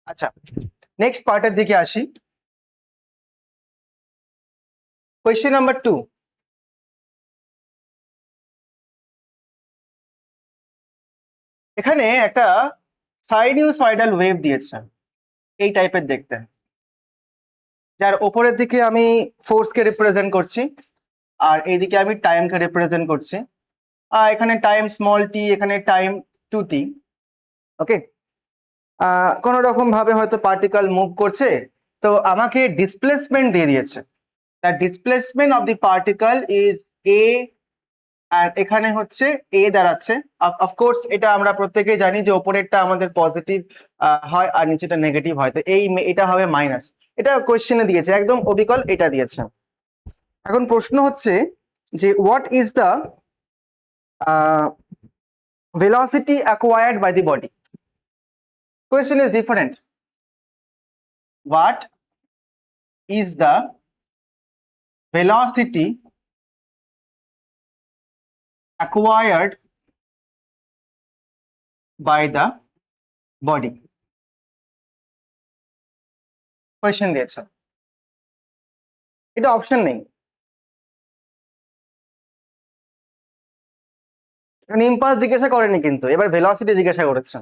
আচ্ছা, নেক্সট পার্টের দিকে আসি। Question number 2। এখানে একটা সাইনুসয়েডাল ওয়েভ দিয়েছে এই টাইপের দেখতে, যার ওপরের দিকে আমি ফোর্সকে রিপ্রেজেন্ট করছি আর এইদিকে আমি টাইমকে রিপ্রেজেন্ট করছি। আর এখানে টাইম স্মল টি, এখানে টাইম 2t। ওকে, কোনো রকম ভাবে হয়তো পার্টিকেল মুভ করছে, তো আমাকে ডিসপ্লেসমেন্ট দিয়ে দিয়েছে। The displacement of the particle is A, আর এখানে হচ্ছে এ দাঁড়াচ্ছে। অফকোর্স এটা আমরা প্রত্যেকেই জানি যে ওপরেরটা আমাদের পজিটিভ হয় আর নিচেটা নেগেটিভ হয়, তো এটা হবে মাইনাস। এটা কোয়েশ্চেনে দিয়েছে, একদম অবিকল এটা দিয়েছে। এখন প্রশ্ন হচ্ছে যে what is the velocity acquired by the body? Question is different. What is the velocity acquired by the body? Question দিয়েছে, এটা অপশন নেই, ইম্পালস জিজ্ঞাসা করেনি কিন্তু এবার ভেলোসিটি জিজ্ঞাসা করেছে।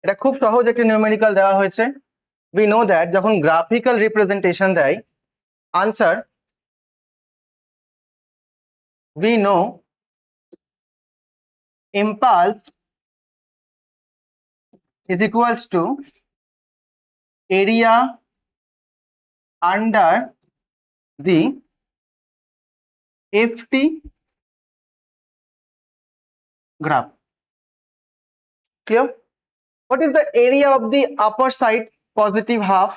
এটা খুব সহজ একটা নিউমেরিক্যাল দেওয়া হয়েছে। উই নো দ্যাট যখন গ্রাফিক্যাল রিপ্রেজেন্টেশন দেয় answer, we know impulse is equals to area under the ft graph. Clear? What is the area of the upper side positive half?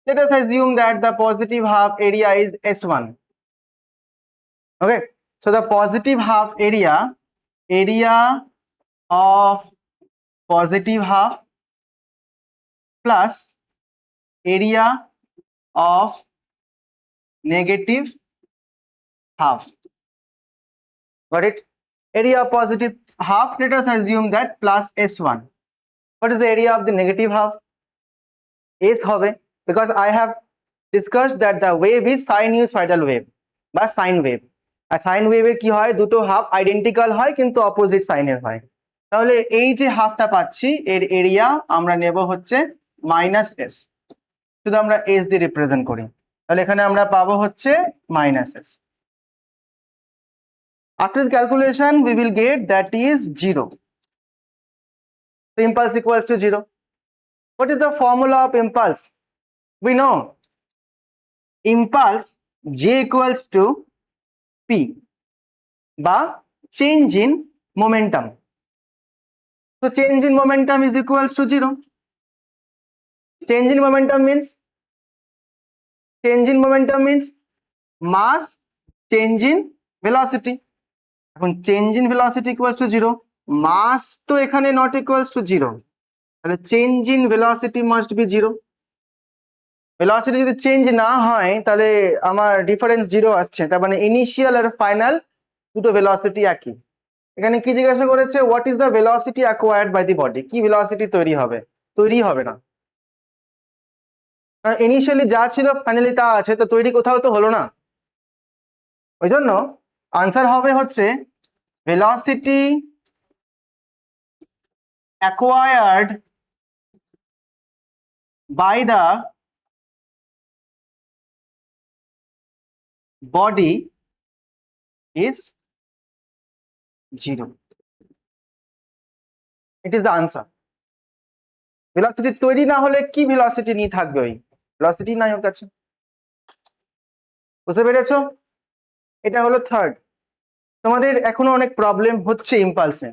Let us assume that the positive half area is S1. Okay, so the positive half area of positive half plus area of negative half. Got it? Area of positive half, let us assume that plus S1. What is the area of the negative half? S hobe, because I have discussed that the wave is sinusoidal wave বা sine wave. আর sign ওয়েভের কি হয়, দুটো half identical হয় কিন্তু opposite সাইনের হয়। তাহলে এই যে হাফটা পাচ্ছি এর এরিয়া আমরা নেব হচ্ছে মাইনাস এস, শুধু আমরা এস দিয়ে রিপ্রেজেন্ট করি, তাহলে এখানে আমরা পাবো হচ্ছে minus S. After the calculation we will get that is 0. So impulse equals to 0. What is the formula of impulse? We know impulse J equals to P বা change in momentum. So change in momentum is equals to 0. Change in momentum means mass change in velocity. এখন change in velocity equals to 0, mass তো এখানে not equals to 0, তাহলে change in velocity must be 0. Velocity যদি change না হয় তাহলে আমার difference 0 আসছে, তার মানে ইনিশিয়াল আর ফাইনাল দুটো ভেলোসিটি একই। এখানে কি জিজ্ঞাসা করেছে, what is the velocity acquired by the body? কি ভেলোসিটি তৈরি হবে? তৈরি হবে না, কারণ ইনিশিয়ালি যা ছিল ফাইনালি তা আছে, তো তৈরি কোথাও তো হলো না। ওই জন্য আনসার হবে হচ্ছে velocity acquired by the body is 0. It is the answer. Velocity তৈরি না হলে কি ভেলোসিটি নিয়ে থাকবে? ওই ভেলোসিটি নাই ওর কাছে। বুঝতে পেরেছো? এটা হলো থার্ড। তোমাদের এখনো অনেক প্রবলেম হচ্ছে ইম্পালসে,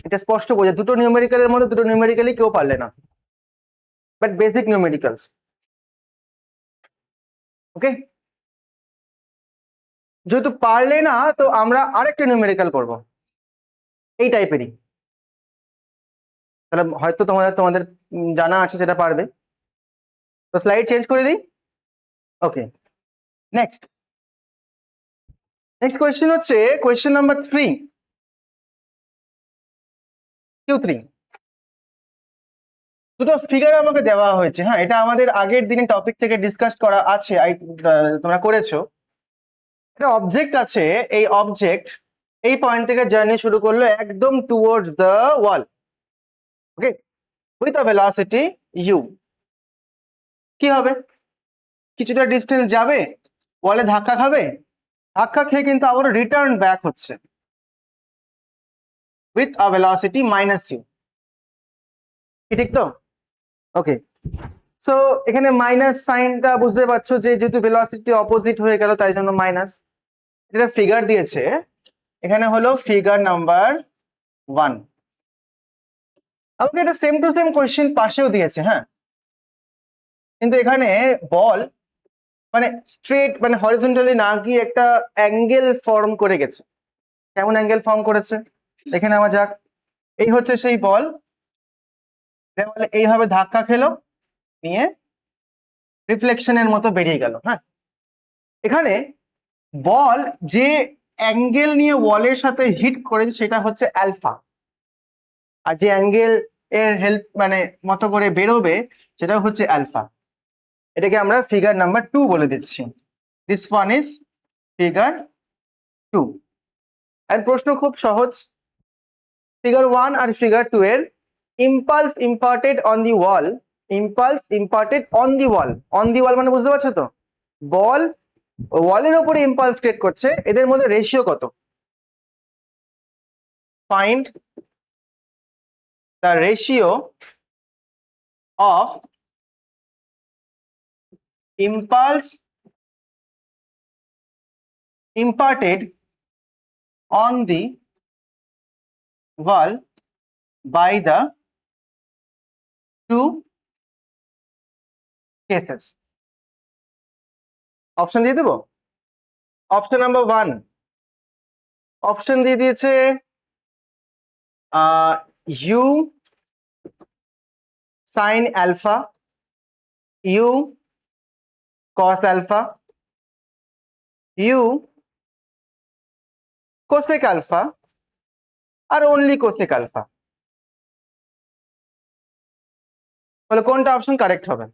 এটা স্পষ্ট বোঝা। দুটো নিউমেরিক্যালের মধ্যে দুটো নিউমেরিক্যালই কেউ পারলে না, বাট বেসিক নিউমেরিক্যালস। ওকে, যেহেতু পারলে না তো আমরা আরেকটা নিউমেরিক্যাল করব এই টাইপেরই, তাহলে হয়তো তোমাদের তোমাদের জানা আছে সেটা পারবে। তো স্লাইড চেঞ্জ করে দিই। ওকে, নেক্সট নেক্সট কোয়েশ্চেন হচ্ছে কোয়েশ্চেন নাম্বার 3, Q3। দুটো ফিগার আমাকে দেওয়া হয়েছে। হ্যাঁ, এটা আমাদের আগের দিনের টপিক থেকে ডিসকাস করা আছে, তোমরা করেছো। একটা অবজেক্ট আছে, এই অবজেক্ট এই পয়েন্ট থেকে জার্নি শুরু করলো একদম towards the wall. Okay, with a velocity u। কি হবে? কিছুটা ডিস্টেন্স যাবে, ওয়ালে ধাক্কা খাবে, ধাক্কা খেয়ে কিন্তু আবার রিটার্ন ব্যাক হচ্ছে উইথ আ ভেলোসিটি -u। ঠিক তো? ওকে, সো এখানে মাইনাস সাইনটা বুঝতে পারছো যে যেহেতু ভেলোসিটি অপোজিট হয়ে গেল তাই জন্য মাইনাস। এটা ফিগার দিয়েছে, এখানে হলো ফিগার নাম্বার 1। আমাকে এটা সেম টু সেম কোয়েশ্চেন পাশেও দিয়েছে। হ্যাঁ, কিন্তু এখানে বল মানে স্ট্রেট মানে হরিজন্টালি না গিয়ে একটা অ্যাঙ্গেল ফর্ম করে গেছে। কেমন অ্যাঙ্গেল ফর্ম করেছে দেখে নেওয়া যাক। এই হচ্ছে সেই বল, দেওয়ালে এইভাবে ধাক্কা খেলো, নিয়ে রিফ্লেকশনের মতো বেরিয়ে গেল। হ্যাঁ, এখানে বল যে অ্যাঙ্গেল নিয়ে ওয়ালের সাথে হিট করেছে সেটা হচ্ছে অ্যালফা, আর যে অ্যাঙ্গেল এর হেল্প মানে মতো করে বেরোবে সেটা হচ্ছে অ্যালফা। এটাকে আমরা ফিগার নাম্বার 2 বলে দিচ্ছি। This one is figure 2। আর প্রশ্ন খুব সহজ, ফিগার 1 আর ফিগার 2 এর impulse imparted on the wall, impulse imparted on the wall, on the wall মানে বুঝতে পারছো তো, বল ওয়ালের উপরে ইম্পালস ক্রিয়েট করছে, এদের মধ্যে রেশিও কত? Find the ratio of impulse imparted on the wall by the two cases. Option দিয়ে দেবো। অপশন নাম্বার 1, অপশন দিয়ে দিয়েছে u sin alpha, u cos alpha, u cosec alpha, আর only cosec alpha। তাহলে কোনটা অপশন কারেক্ট হবে?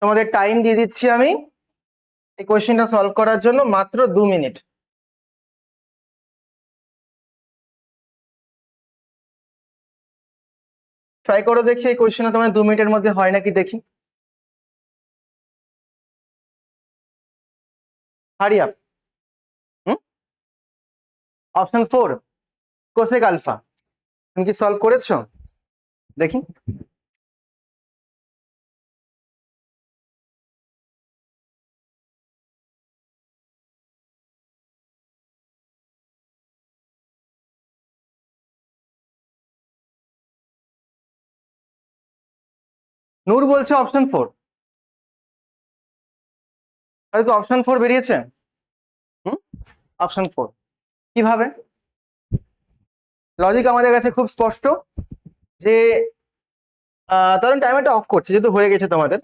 তোমাদের time দিয়ে দিচ্ছি আমি এই কোয়েশ্চেনটা সলভ করার জন্য, মাত্র 2 মিনিট। ট্রাই করো দেখি এই কোয়েশ্চেনটা তোমার 2 মিনিটের মধ্যে হয় নাকি দেখি। Hurry up. Option 4 cosec alpha, তুমি কি সলভ করেছো দেখি? নূর বলছে অপশন 4, তাহলে তো অপশন 4 বেরিয়েছে। অপশন 4 কিভাবে? লজিক আমাদের কাছে খুব স্পষ্ট যে তখন টাইমারটা অফ করছে যেহেতু হয়ে গেছে তোমাদের।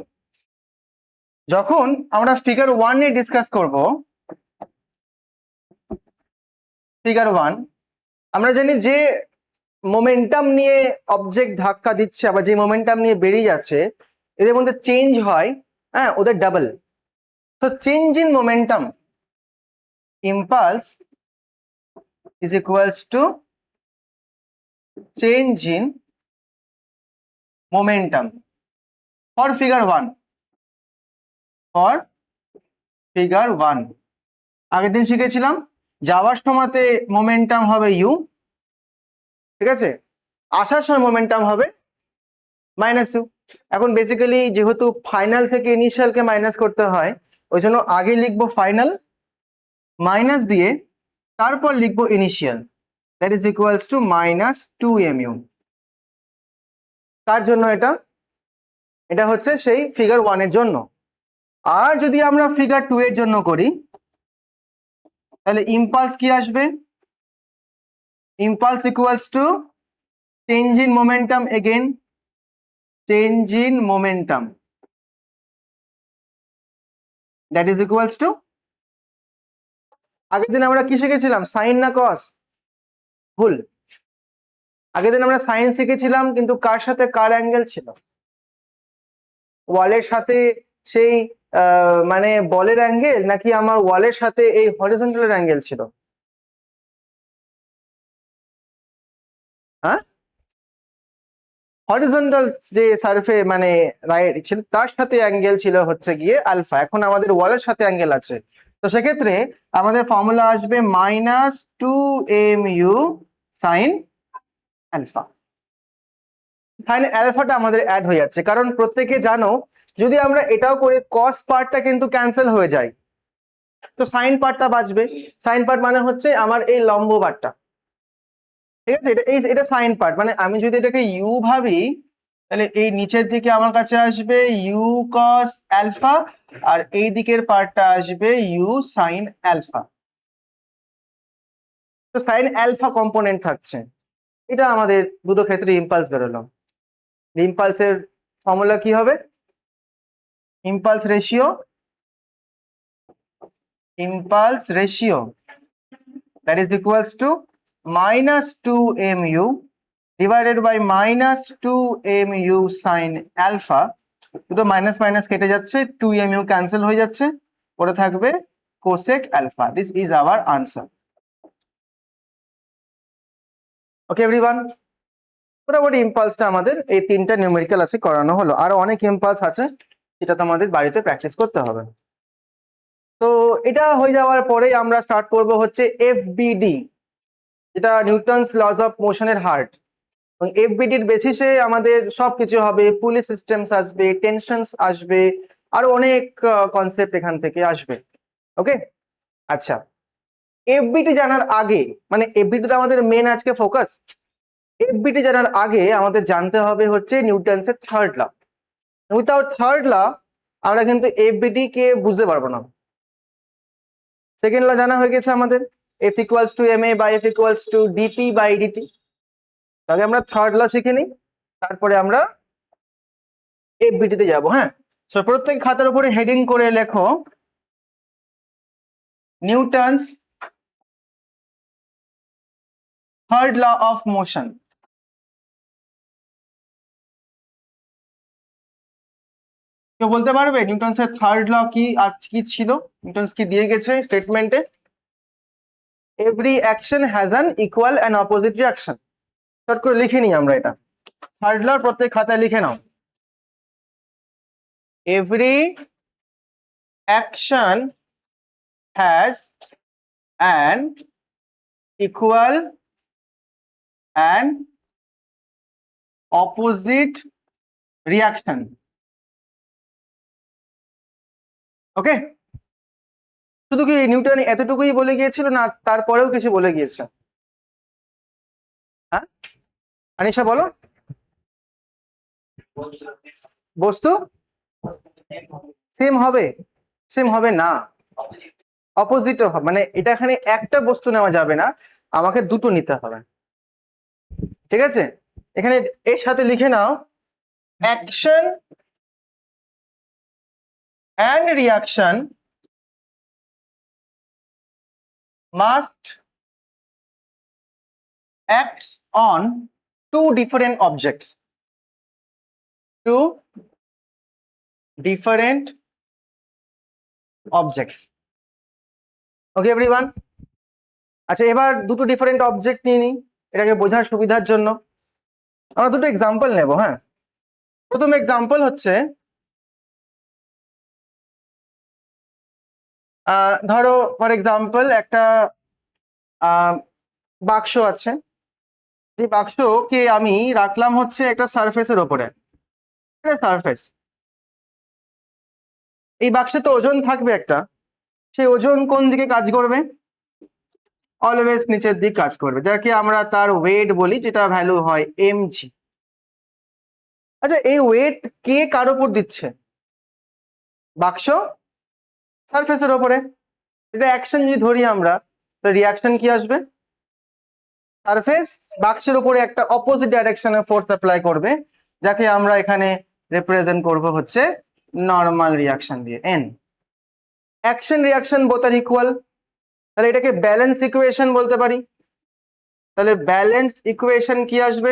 যখন আমরা ফিগার 1 নিয়ে ডিসকাস করব, ফিগার 1 আমরা জানি যে মোমেন্টাম নিয়ে অবজেক্ট ধাক্কা দিচ্ছে আবার যে মোমেন্টাম নিয়ে বেরিয়ে যাচ্ছে এদের মধ্যে চেঞ্জ হয়, হ্যাঁ ওদের ডাবল। তো change in momentum impulse is equals to change in momentum for figure 1, for figure 1 আগের দিন শিখেছিলাম যাওয়ার সময়তে মোমেন্টাম হবে u, ঠিক আছে, আসার সময় মোমেন্টাম হবে মাইনাস ইউ। এখন বেসিক্যালি যেহেতু ফাইনাল থেকে ইনিশিয়ালকে মাইনাস করতে হয়, ওই জন্য আগে লিখবো ফাইনাল মাইনাস দিয়ে তারপর লিখবো initial, that is equals two -2mu। কার জন্য এটা? এটা হচ্ছে সেই ফিগার 1 এর জন্য। আর যদি আমরা ফিগার 2 এর জন্য করি, তাহলে ইম্পালস কি আসবে? Impulse equals to change in momentum, again change in momentum, that is equals two, আগের দিন আমরা কি শিখেছিলাম, সাইন না কস? ভুল। আগের দিন আমরা সাইন শিখেছিলাম, কিন্তু কার সাথে কার অ্যাঙ্গেল ছিল? ওয়ালের সাথে সেই মানে বলের অ্যাঙ্গেল, নাকি আমার ওয়ালের সাথে এই হরিজন্টালের অ্যাঙ্গেল ছিল? হ্যাঁ, হরিজন্টাল যে সারফে মানে রাইট ছিল তার সাথে অ্যাঙ্গেল ছিল হচ্ছে গিয়ে আলফা। এখন আমাদের ওয়ালের সাথে অ্যাঙ্গেল আছে, তো সেক্ষেত্রে আমাদের ফর্মুলা আসবে -2mu সাইন আলফা। সাইন আলফাটা আমাদের অ্যাড হয়ে যাচ্ছে, কারণ প্রত্যেকে জানো যদি আমরা এটাও করি কস পার্টটা কিন্তু ক্যান্সেল হয়ে যায়, তো সাইন পার্টটা বাঁচবে। সাইন পার্ট মানে হচ্ছে আমার এই লম্ব পার্টটা, ঠিক আছে? এটা সাইন পার্ট, মানে আমি যদি এটাকে ইউ ভাবি, তাহলে এই নিচের দিকে আমার কাছে আসবে ইউ কস অ্যালফা, আর এই দিকের পার্টটা আসবে ইউ সাইন অ্যালফা। তো সাইন অ্যালফা কম্পোনেন্ট থাকছে। এটা আমাদের দুটো ক্ষেত্রে ইম্পালস বেরোলো। ইম্পালসের ফর্মুলা কি হবে? Impulse ratio that is equals to -2mu divided by -2mu sin alpha। দুটো মাইনাস মাইনাস কেটে যাচ্ছে, 2mu ক্যান্সেল হয়ে যাচ্ছে, পরে থাকবে cosec alpha. This is our answer. Okay everyone, মোটামুটি ইম্পালসটা আমাদের এই তিনটা নিউমেরিক্যাল আছে করানো হলো। আরো অনেক ইম্পালস আছে, যেটা তোমাদের বাড়িতে প্র্যাকটিস করতে হবে। তো এটা হয়ে যাওয়ার পরে আমরা স্টার্ট করব হচ্ছে এফবিডি, যেটা নিউটনস লজ অফ মোশনের হার্ট। এবং এফবিডির বেসিসে আমাদের সবকিছু হবে, পুলি সিস্টেমস আসবে, টেনশনস আসবে, আরো অনেক কনসেপ্ট এখান থেকে আসবে। ওকে, আচ্ছা, এফবিডি জানার আগে, মানে এফবিডিতে আমাদের মেন আজকে ফোকাস, এফবিডি জানার আগে আমাদের জানতে হবে হচ্ছে নিউটনসের third law. Without third law আমরা কিন্তু এফবিডি কে বুঝতে পারবো না। সেকেন্ড ল জানা হয়ে গেছে আমাদের, f equals to m a by f equals to d p by d t. আগে আমরা থার্ড ল শিখে নিই, তারপরে আমরা এফবিডি তে যাবো। হ্যাঁ, তো প্রত্যেক খাতার উপরে হেডিং করে লেখো Newton's third law of motion. কেউ বলতে পারবে নিউটনসের থার্ড ল কি কি ছিল? নিউটনস কি দিয়ে গেছে স্টেটমেন্টে? Every action has an equal and opposite reaction. Short করে লিখে নিই আমরা এটা, থার্ড ল প্রত্যেক খাতায় লিখে নাও। Every action has an equal and opposite reaction. Okay, শুধু কি নিউটন এতটুকুই বলে গিয়েছিল, না তারপরেও কিছু বলে গিয়েছে? হ্যাঁ আনিশা বলো। বস্তু সেম হবে? সেম হবে না, অপোজিট হবে। মানে এটা এখানে একটা বস্তু নেওয়া যাবে না, আমাকে দুটো নিতে হবে। ঠিক আছে, এখানে এর সাথে লিখে নাও action and reaction must acts on two different objects. Two different objects. Okay everyone? আচ্ছা, এবার দুটো ডিফারেন্ট অবজেক্ট নিয়ে নিই এটাকে বোঝার সুবিধার জন্য। আমরা দুটো এক্সাম্পল নেব। হ্যাঁ, প্রথম এক্সাম্পল হচ্ছে ধরো ফর এক্সাম্পল একটা বাক্স আছে, যে বাক্সকে আমি রাখলাম হচ্ছে একটা সারফেসের ওপরে। এটা সারফেস। এই বাক্সে তো ওজন থাকবে একটা, সেই ওজন কোন দিকে কাজ করবে? অলওয়েজ নিচের দিক কাজ করবে, যাকে আমরা তার ওয়েট বলি, যেটা ভ্যালু হয় mg। আচ্ছা, এই ওয়েট কে কার উপর দিচ্ছে? বাক্স সারফেসের ওপরে। এটা অ্যাকশন যদি ধরি আমরা, তো রিয়াকশন কি আসবে? সারফেস বাক্সের উপরে একটা অপোজিট ডাইরেকশনে ফোর্স অ্যাপ্লাই করবে, যাকে আমরা এখানে রিপ্রেজেন্ট করব হচ্ছে নর্মাল রিয়াকশন দিয়ে এন। অ্যাকশন রিয়াকশন বোথ আর ইকুয়াল, তাহলে এটাকে ব্যালেন্স ইকুয়েশন বলতে পারি। তাহলে ব্যালেন্স ইকুয়েশন কি আসবে?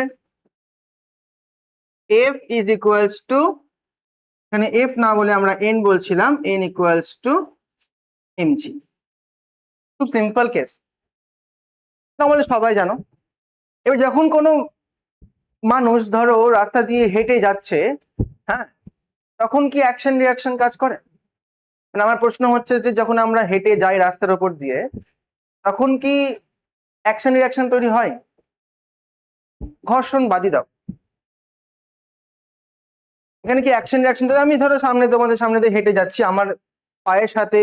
F ইজ ইকুয়ালস টু, এখানে F না বলে আমরা N বলছিলাম, N ইকুয়ালস টু mg। খুব সিম্পল কেস, নর্মালি সবাই জানো। এবার যখন কোনো মানুষ ধরো রাস্তা দিয়ে হেঁটে যাচ্ছে, হ্যাঁ, তখন কি অ্যাকশন রিয়াকশন কাজ করে? মানে আমার প্রশ্ন হচ্ছে যে যখন আমরা হেঁটে যাই রাস্তার উপর দিয়ে, তখন কি অ্যাকশন রিয়াকশন তৈরি হয়? ঘর্ষণ বাদই দাও, এখানে কি অ্যাকশন রিয়াকশন? আমি ধরো সামনে, তোমাদের সামনে দিয়ে হেঁটে যাচ্ছি, আমার পায়ের সাথে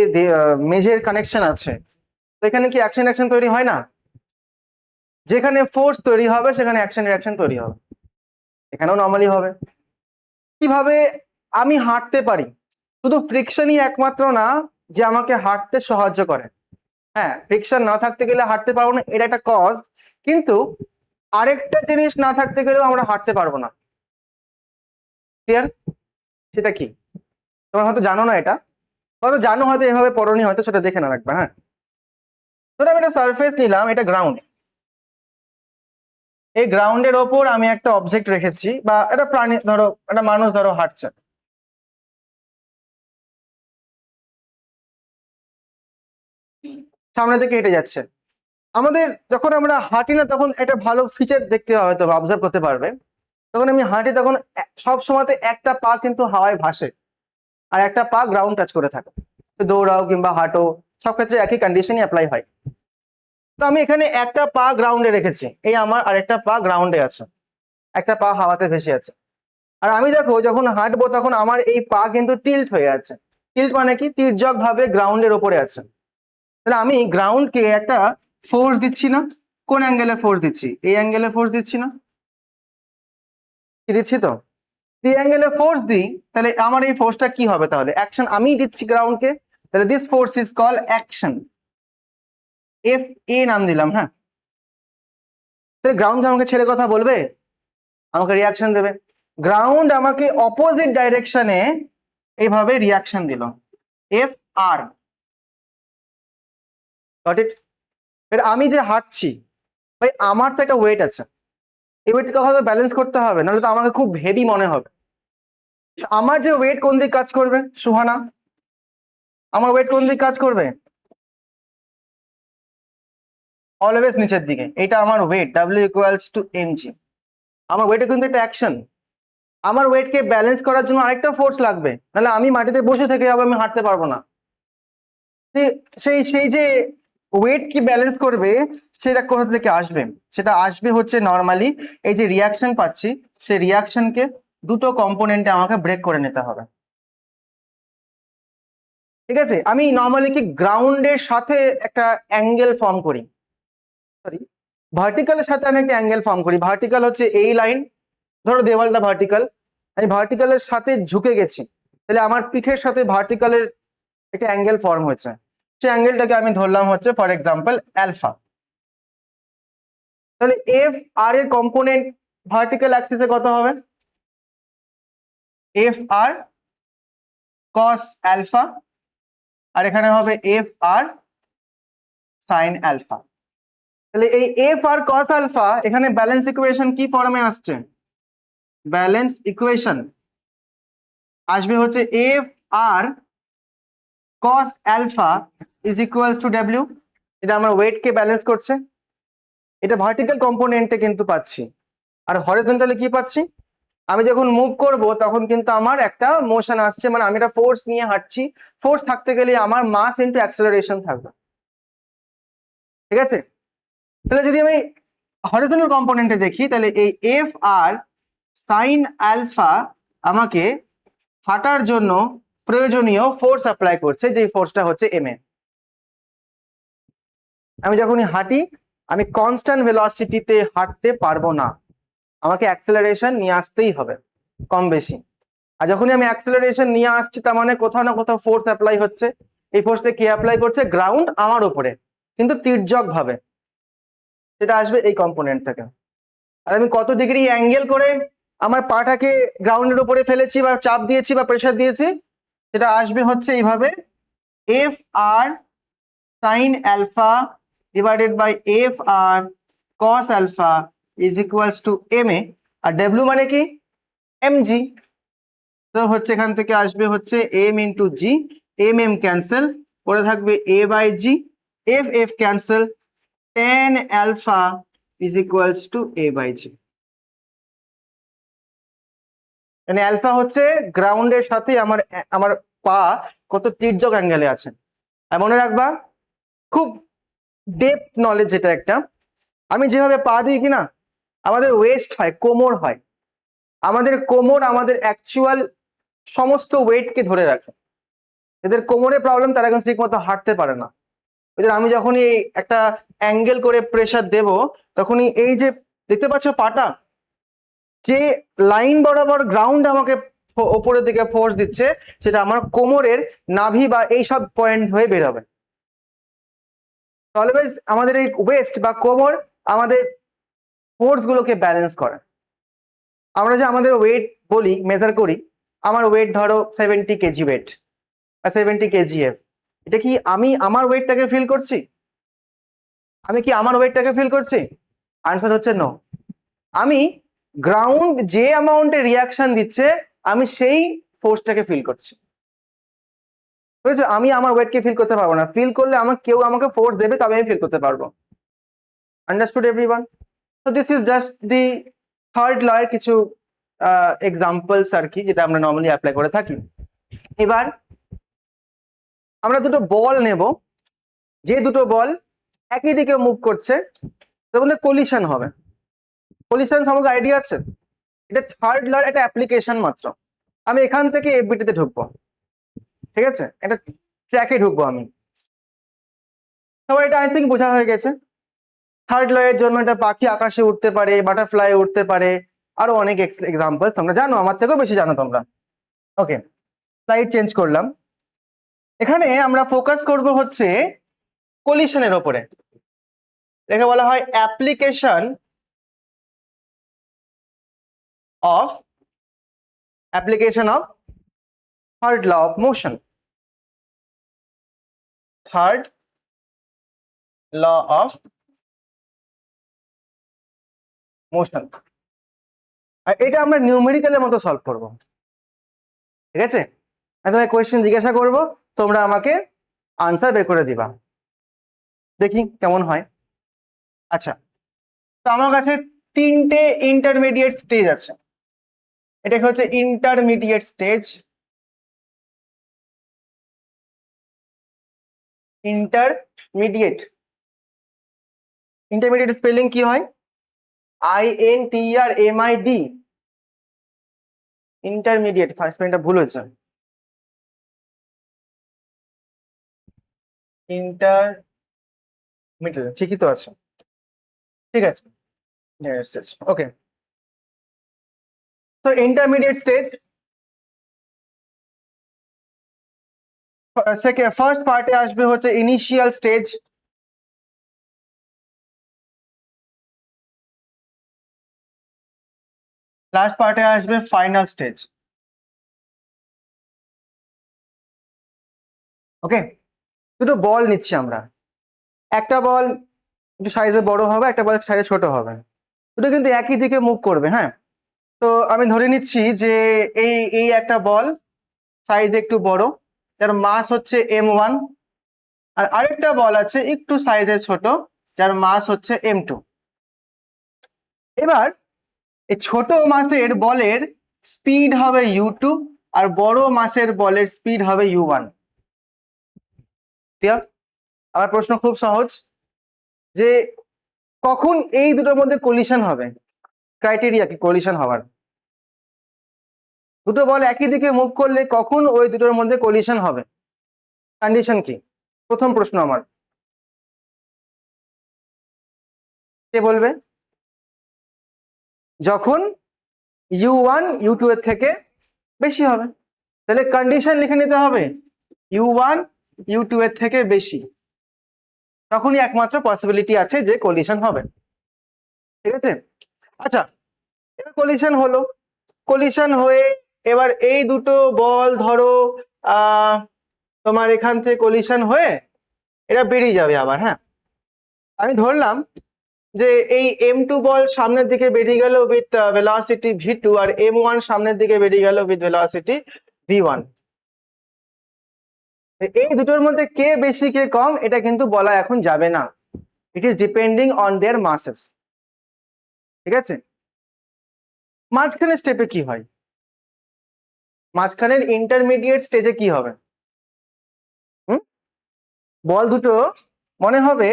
মেঝের কানেকশন আছে, তো এখানে কি অ্যাকশন রিয়াকশন তৈরি হয় না? যেখানে ফোর্স তৈরি হবে সেখানে অ্যাকশন রিয়াকশন তৈরি হবে, এখানেও নর্মালি হবে। কিভাবে আমি হাঁটতে পারি? শুধু ফ্রিকশনই একমাত্র না যে আমাকে হাঁটতে সাহায্য করে। হ্যাঁ, ফ্রিকশন না থাকতে গেলে হাঁটতে পারবো না, এটা একটা কজ। কিন্তু আরেকটা জিনিস না থাকতে গেলেও আমরা হাঁটতে পারবো না। ক্লিয়ার? সেটা কি? তোমরা হয়তো জানো না, এটা হয়তো জানো, হয়তো এভাবে পড়নি, হয়তো সেটা দেখে না রাখবে। হ্যাঁ, ধরো আমি একটা সারফেস নিলাম, এটা গ্রাউন্ড। এই গ্রাউন্ডের ওপর আমি একটা অবজেক্ট রেখেছি, বা একটা প্রাণী, ধরো একটা মানুষ ধরো হাঁটছে। সামনে থেকে হেঁটে যাচ্ছে। আমাদের যখন আমরা হাঁটি না, তখন একটা ভালো ফিচার দেখতে হবে, তো অবজার্ভ করতে পারবে। তখন আমি হাঁটি, তখন সব সময়তে একটা পা কিন্তু হাওয়ায় ভাসে, আর একটা পা গ্রাউন্ড টাচ করে থাকে। তো দৌড়াও কিংবা হাঁটো, সব ক্ষেত্রে একই কন্ডিশনই অ্যাপ্লাই হয়। তো আমি এখানে একটা পা গ্রাউন্ডে রেখেছি, এই আমার আরেকটা পা গ্রাউন্ডে আছে, একটা পা হাওয়াতে ভেসে আছে। আর আমি দেখো যখন হাঁটবো, তখন আমার এই পা কিন্তু টিল্ট হয়ে আছে। টিল্ট মানে কি? তির্যক ভাবে গ্রাউন্ডের ওপরে আছে। তাহলে আমি গ্রাউন্ডকে একটা ফোর্স দিচ্ছি না? কোন অ্যাঙ্গেলে ফোর্স দিচ্ছি? এই অ্যাঙ্গেলে ফোর্স দিচ্ছি না? কি দিচ্ছি তো? এই অ্যাঙ্গেলে ফোর্স দিই, তাহলে আমার এই ফোর্সটা কি হবে? তাহলে অ্যাকশন আমি দিচ্ছি গ্রাউন্ডকে, তাহলে this force is call action. F এ নাম দিলাম। হ্যাঁ, তাহলে গ্রাউন্ড আমাকে ছেড়ে কথা বলবে? আমাকে রিয়াকশন দেবে। গ্রাউন্ড আমাকে অপোজিট ডাইরেকশনে এইভাবে রিয়াকশন দিল, এফ আর। Got it? আমি যে হাঁটছি, ভাই আমার তো একটা ওয়েট আছে, এই ওয়েটকে হয়তো ব্যালেন্স করতে হবে, নাহলে তো আমাকে খুব হেভি মনে হবে। আমার যে ওয়েট কোন দিকে কাজ করবে সুহানা? আমার ওয়েট কোন দিকে কাজ করবে? অলওয়েজ নিচের দিকে। এটা আমার ওয়েট, ডাব্লিউ ইকুয়ালস টু এমজি। আমার ওয়েটে কিন্তু একটা অ্যাকশন। আমার ওয়েটকে ব্যালেন্স করার জন্য আরেকটা ফোর্স লাগবে, নাহলে আমি মাটিতে বসে থেকে যাবো, আমি হাঁটতে পারবো না। সেই সেই যে ওয়েট কি ব্যালেন্স করবে, সেটা কোথা থেকে আসবে? সেটা আসবে হচ্ছে নর্মালি এই যে রিয়াকশন পাচ্ছি, সেই রিয়াকশনকে দুটো কম্পোনেন্টে আমাকে ব্রেক করে নিতে হবে। ঠিক আছে, আমি নর্মালি কি গ্রাউন্ডের সাথে একটা অ্যাঙ্গেল ফর্ম করি, সরি ভার্টিক্যালের সাথে আমি একটা অ্যাঙ্গেল ফর্ম করি। ভার্টিক্যাল হচ্ছে এই লাইন, ধরো দেওয়ালটা ভার্টিক্যাল, আমি ভার্টিক্যালের সাথে ঝুঁকে গেছি, তাহলে আমার পিঠের সাথে ভার্টিক্যালের একটা অ্যাঙ্গেল ফর্ম হয়েছে, সেই অ্যাঙ্গেলটাকে আমি ধরলাম হচ্ছে ফর এক্সাম্পল অ্যালফা। তাহলে এফ আর এর কম্পোনেন্ট ভার্টিক্যাল অ্যাক্সিসে কত হবে? এফ আর কস অ্যালফা, আর এখানে হবে এফ আর সাইন অ্যালফা। তাহলে এই এফ আর কস আলফা এখানে ব্যালেন্স ইকুয়েশন কি ফর্মে আসছে? ব্যালেন্স ইকুয়েশন আসবে হচ্ছে f r cos alpha is equals to ডাব্লিউ। এটা আমার ওয়েট কে ব্যালেন্স করছে, এটা ভার্টিক্যাল কম্পোনেন্টে কিন্তু পাচ্ছি। আর হরিজন্টালি কি পাচ্ছি? আমি যখন মুভ করব তখন কিন্তু আমার একটা মোশন আসছে, মানে আমি একটা ফোর্স নিয়ে হাঁটছি। ফোর্স থাকতে গেলে আমার মাস ইনটু অ্যাক্সেলারেশন থাকবে। ঠিক আছে, তাহলে যদি আমি হরিজন্টাল কম্পোনেন্টে দেখি, তাহলে এই এফ আর সাইন অ্যালফা আমাকে হাঁটার জন্য প্রয়োজনীয় ফোর্স অ্যাপ্লাই করছে, যে ফোর্সটা হচ্ছে mA। আমি যখনই হাঁটি আমি কনস্ট্যান্ট ভেলোসিটিতে হাঁটতে পারবো না, আমাকে অ্যাক্সেলারেশন নিয়ে আসতেই হবে কম বেশি। আর যখনই আমি অ্যাক্সেলারেশন নিয়ে আসছি তার মানে কোথাও না কোথাও ফোর্স অ্যাপ্লাই হচ্ছে। এই ফোর্সটা কে অ্যাপ্লাই করছে? গ্রাউন্ড আমার উপরে, কিন্তু তির্যক ভাবে। সেটা আসবে এই কম্পোনেন্ট থেকে। আর আমি কত ডিগ্রি অ্যাঙ্গেল করে আমার পাটাকে গ্রাউন্ডের উপরে ফেলেছি বা চাপ দিয়েছি বা প্রেসার দিয়েছি, সেটা আসবে হচ্ছে এইভাবে, f r sine alpha divided by f r cos alpha is equals to mA। আর ডব্লিউ মানে কি? mg। তো হচ্ছে এখান থেকে আসবে হচ্ছে m into g, m cancel, পরে থাকবে a by g, f cancel, tan alpha is equals to a by g. মানে অ্যালফা হচ্ছে গ্রাউন্ডের সাথে আমার আমার পা কত তির্যক অ্যাঙ্গেলে আছে। আর মনে রাখবা, খুব ডেপথ নলেজ এটা একটা, আমি যেভাবে পা দিই কিনা আমাদের ওয়েস্ট হয়, কোমর হয়, আমাদের কোমর আমাদের অ্যাকচুয়াল সমস্ত ওয়েটকে ধরে রাখে। এদের কোমরে প্রবলেম, তারা এখন ঠিক মতো হাঁটতে পারে না। এদের আমি যখনই একটা অ্যাঙ্গেল করে প্রেসার দেব, তখনই এই যে দেখতে পাচ্ছ পাটা যে লাইন বরাবর গ্রাউন্ড আমাকে ওপরের দিকে ফোর্স দিচ্ছে, সেটা আমার কোমরের নাভি বা এই সব পয়েন্ট হয়ে বেরোবে। অলওয়েজ আমাদের এই ওয়েস্ট বা কোমর আমাদের ফোর্স গুলোকে ব্যালেন্স করে। আমরা যে আমাদের ওয়েট বলি, মেজার করি, আমার ওয়েট ধরো 70 কেজি ওয়েট বা 70 কেজিএফ, এটা কি আমি আমার ওয়েটটাকে ফিল করছি? আমি কি আমার ওয়েটটাকে ফিল করছি? আনসার হচ্ছে নো। আমি গ্রাউন্ড যে অ্যামাউন্টে রিয়াকশন দিচ্ছে আমি সেই ফোর্সটাকে ফিল করছি। বুঝেছো? আমি আমার ওয়েটকে ফিল করতে পারবো না, ফিল করলে কেউ আমাকে ফোর্স দেবে তবে আমি ফিল করতে পারবো। Understood everyone? So this is just the third law এর কিছু এক্সাম্পলস আর কি, যেটা আমরা নর্মালি অ্যাপ্লাই করে থাকি। এবার আমরা দুটো বল নেব, যে দুটো বল একই দিকে মুভ করছে তার মধ্যে কলিশন হবে। কলিশন সম্পর্কে আইডিয়া আছে? এটা থার্ড ল এর একটা অ্যাপ্লিকেশন মাত্র। আমি এখান থেকে এফবিটিতে ঢুকবো, ঠিক আছে, একটা ট্র্যাকে ঢুকবো আমি। সবার এটা আই থিঙ্ক বোঝা হয়ে গেছে। থার্ড ল এর জন্য একটা পাখি আকাশে উঠতে পারে, বাটারফ্লাই উঠতে পারে, আরো অনেক এক্সাম্পল তোমরা জানো, আমার থেকেও বেশি জানো তোমরা। ওকে, স্লাইড চেঞ্জ করলাম। এখানে আমরা ফোকাস করব হচ্ছে কলিশনের ওপরে। এটাকে বলা হয় application of third law of motion. Third law of motion. আর এটা আমরা নিউমেরিক্যালের মতো সলভ করব, ঠিক আছে? আমি তোমায় কোয়েশ্চেন জিজ্ঞাসা করব, তোমরা আমাকে আনসার বের করে দিবা, দেখি কেমন হয়। আচ্ছা, তো আমার কাছে তিনটে ইন্টারমিডিয়েট স্টেজ আছে। এটাকে হচ্ছে intermediate stage. Intermediate intermediate spelling কি হয়? INTERMID। ইন্টারমিডিয়েট স্পেলিংটা ভুল হয়েছে। ইন্টারমিডিয়েট ঠিকই তো আছে, ঠিক আছে। ওকে, তো ইন্টারমিডিয়েট স্টেজ ফার্স্ট পার্টে আসবে হচ্ছে ইনিশিয়াল স্টেজ, লাস্ট পার্টে আসবে ফাইনাল স্টেজ। ওকে, দুটো বল নিচ্ছি আমরা। একটা বল একটু সাইজে বড় হবে, একটা বল সাইজে ছোট হবে, দুটো কিন্তু একই দিকে মুভ করবে। হ্যাঁ, তো আমি ধরে নিচ্ছি যে এই এই একটা বল সাইজে একটু বড়, যার মাস হচ্ছে m1, আর আরেকটা বল আছে একটু সাইজে ছোট, যার মাস হচ্ছে m2। এবার এই ছোট মাসের বলের স্পিড হবে u2 আর বড় মাসের বলের স্পিড হবে u1। ক্লিয়ার? আমার প্রশ্ন খুব সহজ, যে কখন এই দুটোর মধ্যে কলিশন হবে, ক্রাইটেরিয়া কি কলিশন হওয়ার? দুটো বল একই দিকে মুভ করলে কখন ওই দুটোর মধ্যে কলিশন হবে? কন্ডিশন কি? প্রথম প্রশ্ন আমার, কে বলবে? যখন u1 u2 এর থেকে বেশি হবে। তাহলে কন্ডিশন লিখে নিতে হবে, u1 u2 এর থেকে বেশি, তখনই একমাত্র পসিবিলিটি আছে যে কলিশন হবে। ঠিক আছে? আচ্ছা, এবার কলিশন হলো, কলিশন হয়ে এবার এই দুটো বল ধরো তোমার এখান থেকে কলিশন হয়ে এটা বেরিয়ে যাবে আবার। হ্যাঁ, আমি ধরলাম যে এই m2 বল সামনের দিকে বেরিয়ে গেল with velocity v2 R m1 সামনের দিকে বেরিয়ে গেল উইথ ভেলোসিটি v1। এই দুটোর মধ্যে কে বেশি কে কম এটা কিন্তু বলা এখন যাবে না, it is depending on their মাসেস। ঠিক আছে? মাঝখানের স্টেপে কি হয়? মাঝখানের ইন্টারমিডিয়েট স্টেজে কি হবে? বল দুটো মনে হবে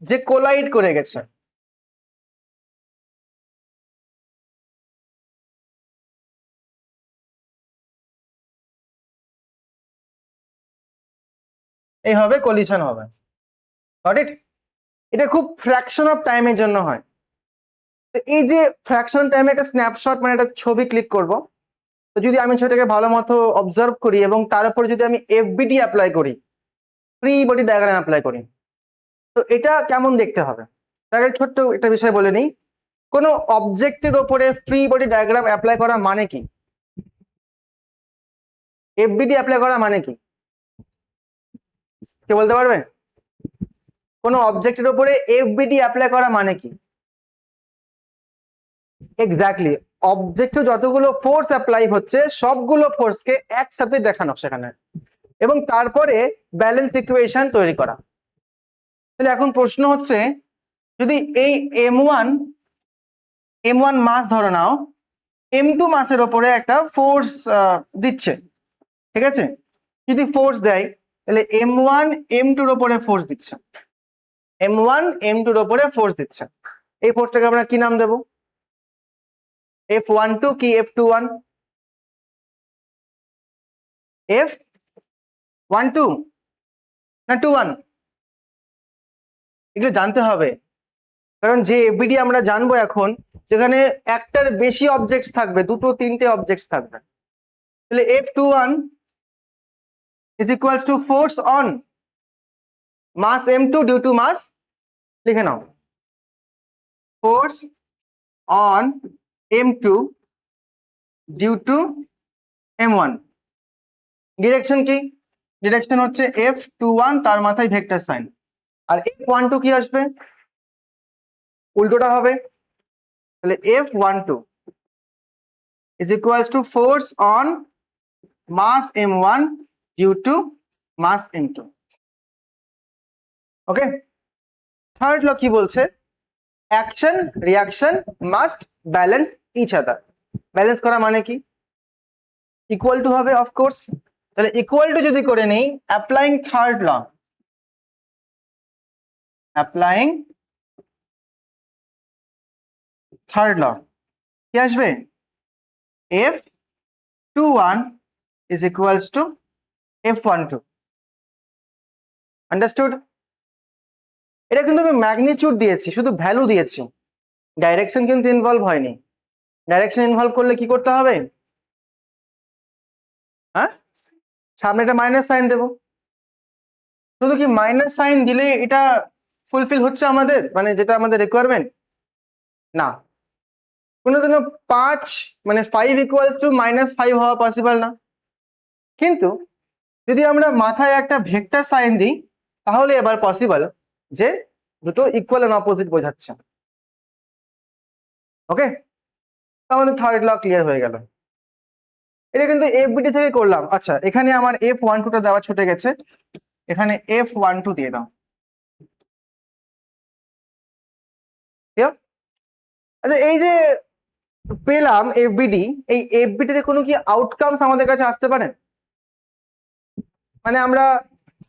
যে কোলাইড করে গেছে। এইভাবে কলিশন হবে। Got it? এটা খুব ফ্র্যাকশন অফ টাইমের জন্য হয়। তো এই যে ফ্র্যাকশন টাইমে একটা স্ন্যাপশট মানে একটা ছবি ক্লিক করব, তো যদি আমি সেটাকে ভালো মতো অবজার্ভ করি এবং তার উপর যদি আমি এফবিডি অ্যাপ্লাই করি, ফ্রি বডি ডায়াগ্রাম অ্যাপ্লাই করি, তো এটা কেমন দেখতে হবে? তার আগে ছোট্ট একটা বিষয় বলে নিই, কোনো অবজেক্টের ওপরে ফ্রি বডি ডায়াগ্রাম অ্যাপ্লাই করা মানে কি? এফবিডি অ্যাপ্লাই করা মানে কি কে বলতে পারবে? কোনো অবজেক্টের ওপরে এফবিডি অ্যাপ্লাই করা মানে কি? এক্স্যাক্টলি, অবজেক্টে যতগুলো ফোর্স অ্যাপ্লাই হচ্ছে সবগুলো ফোর্সকে একসাথে দেখানো সেখানে, এবং তারপরে ব্যালেন্স ইকুয়েশন তৈরি করা। তাহলে এখন প্রশ্ন হচ্ছে, যদি এই m1 মাস ধরো নাও, m2 মাসের ওপরে একটা ফোর্স দিচ্ছে, ঠিক আছে? যদি ফোর্স দেয় তাহলে m1 m2 এর ওপরে ফোর্স দিচ্ছে, m1 m2 এর ওপরে ফোর্স দিচ্ছে, এই ফোর্সটাকে আমরা কি নাম দেব? F12 কি F21? F12 না 21? এগুলো জানতে হবে, কারণ যে এফবিডি আমরা জানবো এখন যেখানে একটার বেশি অবজেক্টস থাকবে, দুটো তিনটে অবজেক্টস থাকবে, তাহলে F21 is equals to force on mass m2 due to mass, লিখে নাও, force on m2 due to m1। Direction কি? ডিরেকশন হচ্ছে F21, তার মাথায় ভেক্টর সাইন, আর F12 কি আসবে? উল্টোটা হবে। তাহলে F12 is equals to force on mass m1 due to mass m2। Okay, third law কি বলছে? Action reaction must balance each other. Balance করা মানে কি? ইকুয়াল টু হবে অফকোর্স। তাহলে ইকুয়াল টু যদি করে নেই, applying third law, applying third law কি আসবে? F21 is equals to F12। Understood? এটা কিন্তু আমি ম্যাগনিটিউড দিয়েছি, শুধু ভ্যালু দিয়েছি, ডাইরেকশন কিন্তু ইনভলভ হয়নি। ডাইরেকশন ইনভলভ করলে কি করতে হবে? হ্যাঁ, সামনে একটা মাইনাস সাইন দেবো। শুধু কি মাইনাস সাইন দিলে এটা ফুলফিল হচ্ছে আমাদের, মানে যেটা আমাদের রিকোয়ারমেন্ট? না, কোনোদিনও 5 মানে 5 ইকুয়ালস টু -5 হওয়া পসিবল না। কিন্তু যদি আমরা মাথায় একটা ভেক্টর সাইন দিই তাহলে এবার পসিবল যে দুটো ইকুয়াল এন্ড অপোজিট বোঝাচ্ছে। ওকে, তাহলে থার্ড ল ক্লিয়ার হয়ে গেল। এটা কিন্তু এফবিডি থেকে করলাম। আচ্ছা, এখানে আমার F12 টা দেওয়া ছুটে গেছে, এখানে F12 দিয়ে দাও। আচ্ছা, এই যে পেলাম এফবিডি, এই এফবিডি তে কোনো কি আউটকামস আমাদের কাছে আসতে পারে? মানে আমরা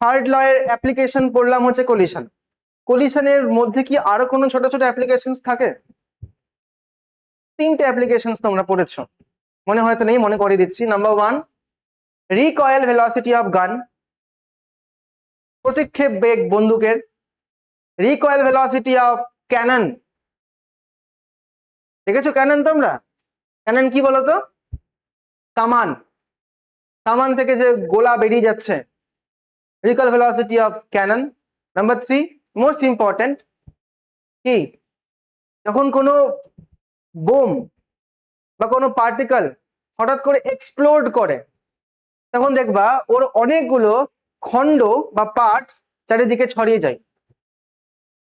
থার্ড ল এর অ্যাপ্লিকেশন পড়লাম হচ্ছে কলিশন, কলিশনের মধ্যে কি আরো কোনো ছোট ছোট অ্যাপ্লিকেশনস থাকে? 3টে অ্যাপ্লিকেশনস তোমরা পড়েছো। মনে হয়তো নেই, মনে করে দিচ্ছি। নাম্বার 1, রিকয়েল ভেলোসিটি অফ গান, প্রতিক্ষেপ বেগ বন্দুকের। রিকয়েল ভেলোসিটি অফ ক্যানন, দেখেছো ক্যানন তোমরা? ক্যানন কি বলতো? কামান, কামান থেকে যে গোলা বেরিয়ে যাচ্ছে, recoil velocity of cannon. Number 3, most important, কি যখন কোনো বোম বা কোনো পার্টিকেল হঠাৎ করে এক্সপ্লোড করে, তখন দেখবা ওর অনেকগুলো খণ্ড বা পার্টস চারিদিকে ছড়িয়ে যায়।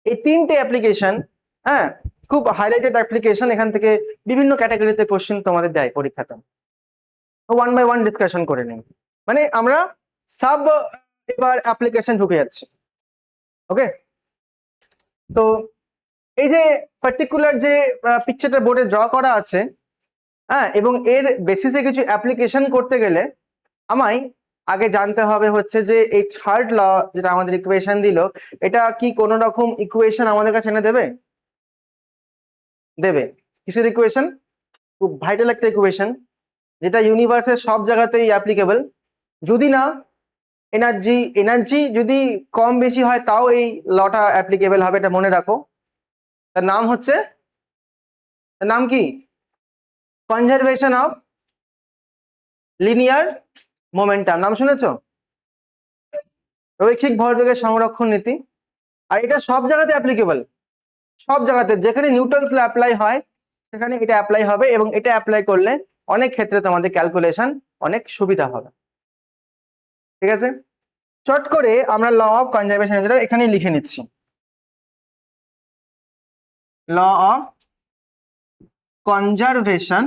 এই 3টে অ্যাপ্লিকেশন, হ্যাঁ, খুব হাইলাইটেড অ্যাপ্লিকেশন। এখান থেকে বিভিন্ন ক্যাটাগরিতে কোশ্চেন তোমাদের দেয় পরীক্ষাতে। 1 বাই 1 ডিসকাশন করে নিই, মানে আমরা সব এবার অ্যাপ্লিকেশন ঢুকে যাচ্ছে। ওকে, তো এই যে পার্টিকুলার যে পিকচারটা বোর্ডে ড্র করা আছে, হ্যাঁ, এবং এর বেসিসে কিছু অ্যাপ্লিকেশন করতে গেলে আমায় আগে জানতে হবে হচ্ছে যে এই থার্ড ল যেটা আমাদের ইকুয়েশন দিল, এটা কি কোনো রকম ইকুয়েশন আমাদের কাছে এনে দেবে? দেবে। কিসের ইকুয়েশন? খুব ভাইটাল একটা ইকুয়েশন, যেটা ইউনিভার্সের সব জায়গাতেই অ্যাপ্লিকেবল। যদি না এনার্জি যদি কম বেশি হয় তাও এই লটা অ্যাপ্লিকেবল হবে, এটা মনে রাখো। তার নাম হচ্ছে, তার নাম কি? Conservation of linear momentum. নাম শুনেছো? রৈখিক ভরবেগের সংরক্ষণ নীতি। আর এটা সব জায়গাতে অ্যাপ্লিকেবল, সব জায়গাতে যেখানে নিউটনস ল অ্যাপ্লাই হয় সেখানে এটা অ্যাপ্লাই হবে, এবং এটা অ্যাপ্লাই করলে অনেক ক্ষেত্রে তোমাদের ক্যালকুলেশন অনেক সুবিধা হবে। ঠিক আছে, চট করে আমরা ল অফ কনজারভেশন যেটা এখানে লিখে নিচ্ছি। Law of conservation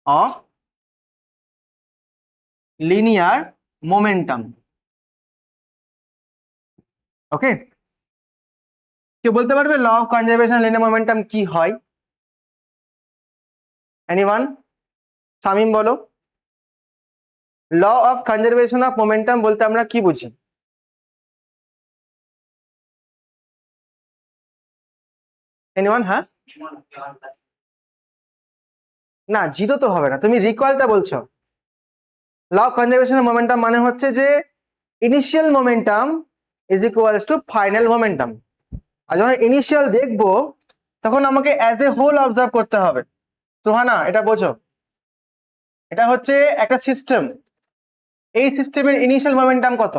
of linear momentum. Okay, কেউ বলতে পারবে law of conservation linear momentum কি হয়? এনিওয়ান? শামিম বলো। Law of conservation of momentum বলতে আমরা কি বুঝি? এনিওয়ান? হ্যাঁ, না জিরো তো হবে না, তুমি রিকয়েলটা বলছো। Law of conservation of momentum মানে হচ্ছে যে initial momentum is equals to final momentum. আর যখন ইনিশিয়াল দেখবো তখন আমাকে অ্যাজ এ হোল অবজার্ভ করতে হবে। সুহানা, এটা বোঝো, এটা হচ্ছে একটা সিস্টেম। এই সিস্টেমের ইনিশিয়াল মোমেন্টাম কত?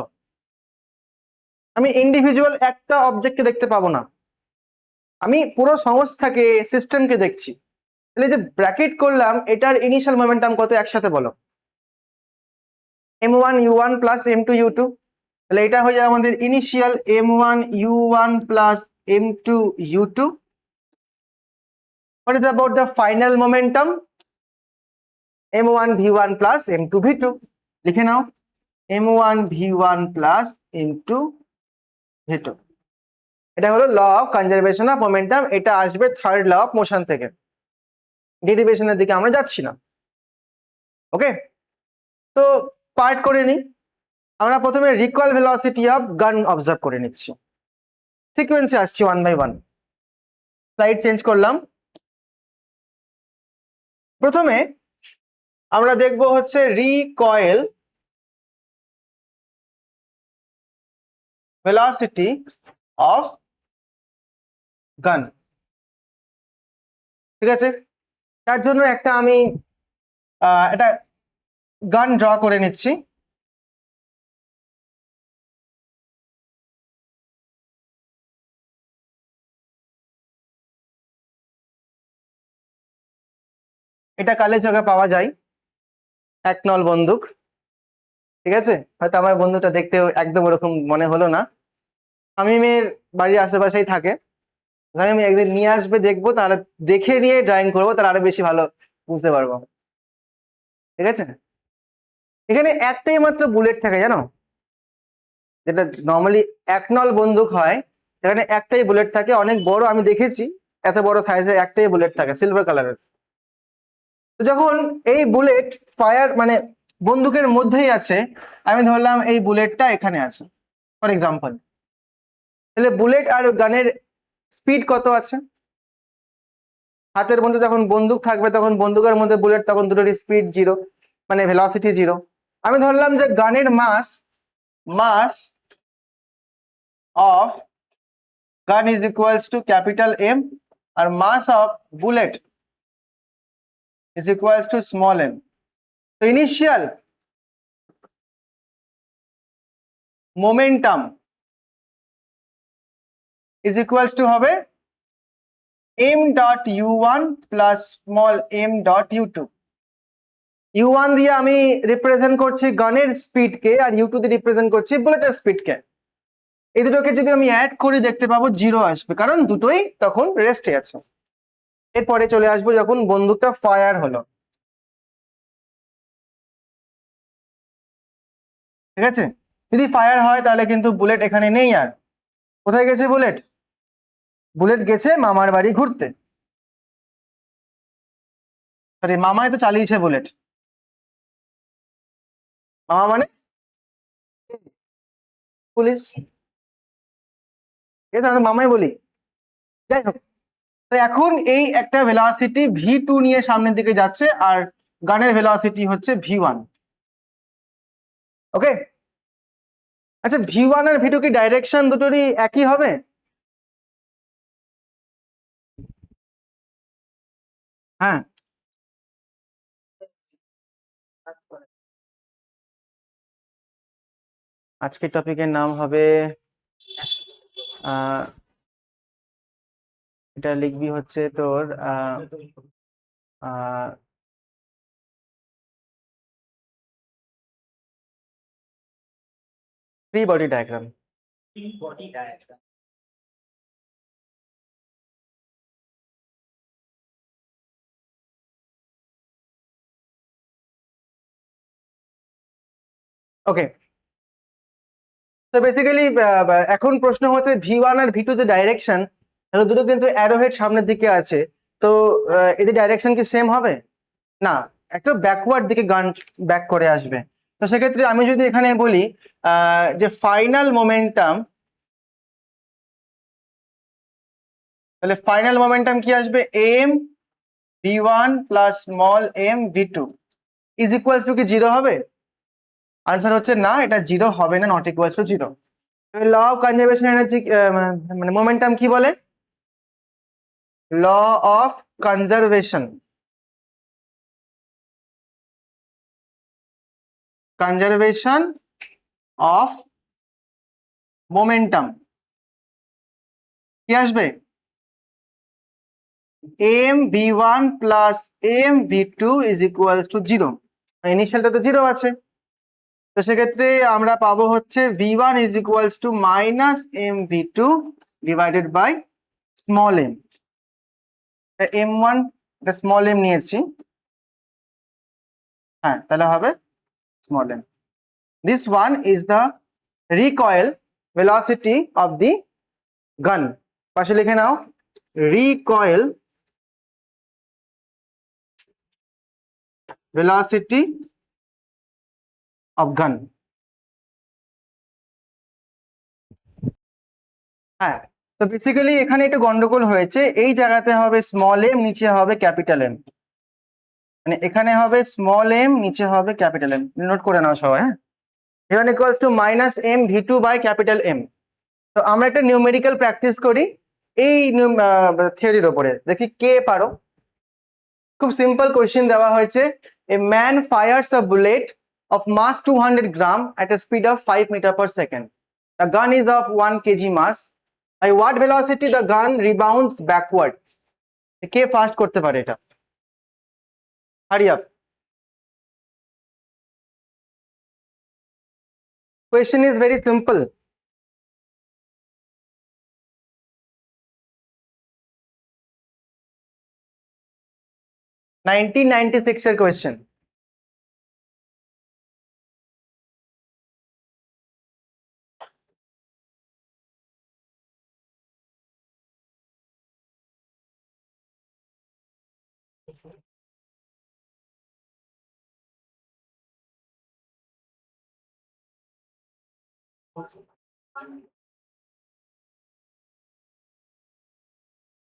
আমি ইন্ডিভিজুয়াল একটা অবজেক্টকে দেখতে পাবো না, আমি পুরো সংস্থাকে, সিস্টেমকে দেখছি। তাহলে যে ব্র্যাকেট করলাম, এটার ইনিশিয়াল মোমেন্টাম কত একসাথে বলো? m1 u1 plus m2 u2। তাহলে এটা হয়ে যাবে আমাদের initial m1 u1 plus m2 u2। What is about the final momentum? m1 v1 plus m2 v2। লিখে নাও, m1 v1 plus m2 v2। এটা হলো law of conservation of momentum. এটা আসবে থার্ড ল অফ মোশন থেকে, ডেরিভেশনের দিকে আমরা যাচ্ছি না। ওকে, তো পার্ট করে নিই। আমরা প্রথমে রিকয়েল ভেলোসিটি অফ গান অবজার্ভ করে নিচ্ছি। সিকোয়েন্সে আসছি 1 বাই 1। স্লাইড চেঞ্জ করলাম। প্রথমে আমরা দেখব হচ্ছে রিকয়েল ভেলোসিটি অফ গান। ঠিক আছে, তার জন্য একটা আমি একটা গান ড্র করে নিচ্ছি। এটা কালের জায়গায় পাওয়া যায়, এক নল বন্দুক। ঠিক আছে, হয়তো আমার বন্ধুটা দেখতেও একদম ওরকম মনে হলো না। শামীমের বাড়ির আশেপাশেই থাকে। শামীম একদিন নিয়ে আসবে, দেখবো, তাহলে দেখে নিয়ে ড্রয়িং করবো, তাহলে আরো বেশি ভালো বুঝতে পারবো। ঠিক আছে, এখানে একটাই মাত্র বুলেট থাকে জানো, যেটা নর্মালি এক নল বন্দুক হয় সেখানে একটাই বুলেট থাকে। অনেক বড়, আমি দেখেছি এত বড় সাইজে একটাই বুলেট থাকে, সিলভার কালারের। তো যখন এই বুলেট ফায়ার মানে বন্দুকের মধ্যেই আছে, আমি ধরলাম এই বুলেটটা এখানে আছে ফর এক্সাম্পল, তাহলে বুলেট আর গানের স্পিড কত আছে? হাতের মধ্যে যখন বন্দুক থাকবে তখন বন্দুকের মধ্যে বুলেট, তখন দুটোর স্পিড জিরো, মানে ভেলোসিটি জিরো। আমি ধরলাম যে গানের mass mass of gun is equals to capital M, আর mass of bullet is equals to small m. তো initial momentum is equals to হবে m dot u1 plus small m dot u2। u1 দিয়ে আমি represent করছি গানের স্পিডকে, আর u2 দিয়ে represent করছি বুলেটের স্পিডকে। এই দুটোকে যদি আমি অ্যাড করি দেখতে পাবো জিরো আসবে, কারণ দুটোই তখন রেস্টে আছে। এরপরে চলে আসবো যখন বন্দুকটা ফায়ার হলো, ঠিক আছে। যদি ফায়ার হয় তাহলে কিন্তু বুলেট এখানে নেই। আর কোথায় গেছে বুলেট? বুলেট গেছে মামার বাড়ি ঘুরতে। সরি, মামাই তো চালিয়েছে বুলেট। মামা মানে পুলিশ, এটা আমি মামাই বলি। যাই হোক, তো এখন এই একটা ভেলোসিটি v2 নিয়ে সামনের দিকে যাচ্ছে, আর গানের ভেলোসিটি হচ্ছে v1। ওকে, আচ্ছা v1 আর v2 কি ডাইরেকশন দুটোরই একই হবে? হ্যাঁ, আজকের টপিকের নাম হবে আহ এটা লিখবি হচ্ছে তোর ফ্রি বডি ডায়াগ্রাম। ওকে, তো বেসিক্যালি এখন প্রশ্ন হচ্ছে v1 আর v2 যে ডাইরেকশন, দুটো কিন্তু অ্যারোহেড সামনের দিকে আছে। তো এদের ডাইরেকশন কি সেম হবে? না, একটা ব্যাকওয়ার্ড দিকে গান ব্যাক করে আসবে। তো সেক্ষেত্রে আমি যদি এখানে বলি যে ফাইনাল মোমেন্টাম, তাহলে ফাইনাল মোমেন্টাম কি আসবে? M v1 plus small m v2 is equals to কি জিরো হবে? আনসার হচ্ছে না, এটা জিরো হবে না, not equals to zero. Law of conservation energy মানে মোমেন্টাম কি বলে? Law of conservation, conservation of momentum কি আসবে? M V one plus M V two is equals to zero. ইনিশিয়ালটা তো জিরো আছে, তো সেক্ষেত্রে আমরা পাবো হচ্ছে V one is equals to minus m V two divided by small m. M one এটা স্মল এম নিয়েছি, হ্যাঁ তাহলে হবে small m. This one is the recoil velocity of the gun। পাশে লিখে নাও, recoil velocity of gun। হ্যাঁ, তো basically এখানে একটু গন্ডগোল হয়েছে, এই জায়গাতে হবে স্মল এম, নিচে হবে ক্যাপিটাল এম। মানে এখানে হবে স্মল এম, নিচে হবে ক্যাপিটাল এম, নোট করে নাও সবাই। হ্যাঁ, v1 equals to minus m V two by capital m. তো আমরা একটা নিউমেরিক্যাল প্র্যাকটিস করি এই থিওরির ওপরে, দেখি কে পারো। খুব সিম্পল কোয়েশ্চেন দেওয়া হয়েছে, a man fires a bullet of mass 200 gram at a speed of 5 meter per second. The gun is of 1 kg mass. By what velocity the gun rebounds backward? K fast করতে পারে এটা? Hurry up. Question is very simple. Nineteen 96 এর question.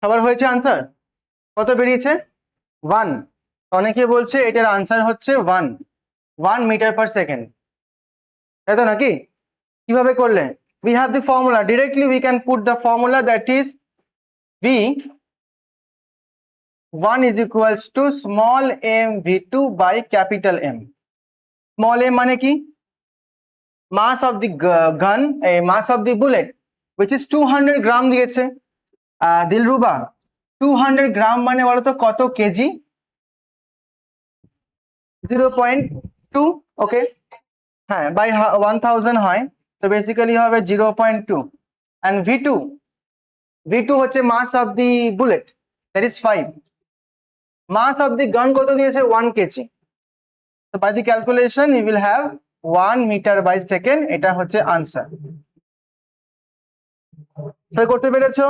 সবার হয়েছে answer? কত বেরিয়েছে 1। অনেকে বলছে এটার আনসার হচ্ছে 1 মিটার পার সেকেন্ড, তাই তো নাকি? কিভাবে করলে? we have the formula, directly we can put the formula, that is v1 is equals to small m v2 by capital M. small m মানে কি? mass of the gun, mass of the bullet, which is 200 গ্রাম দিয়েছে। দিলরুবা 200 গ্রাম মানে বলো তো কত KG? 0.2, ওকে। হ্যাঁ, by 1000 হয়, তো বেসিক্যালি হবে 0.2। and v2 হচ্ছে mass of the bullet, that is 5। Mass of the gun কত দিয়েছে 1 কেজি। তো by the calculation you will have 1 metre by second, এটা হচ্ছে আনসার। সই করতে পেরেছো?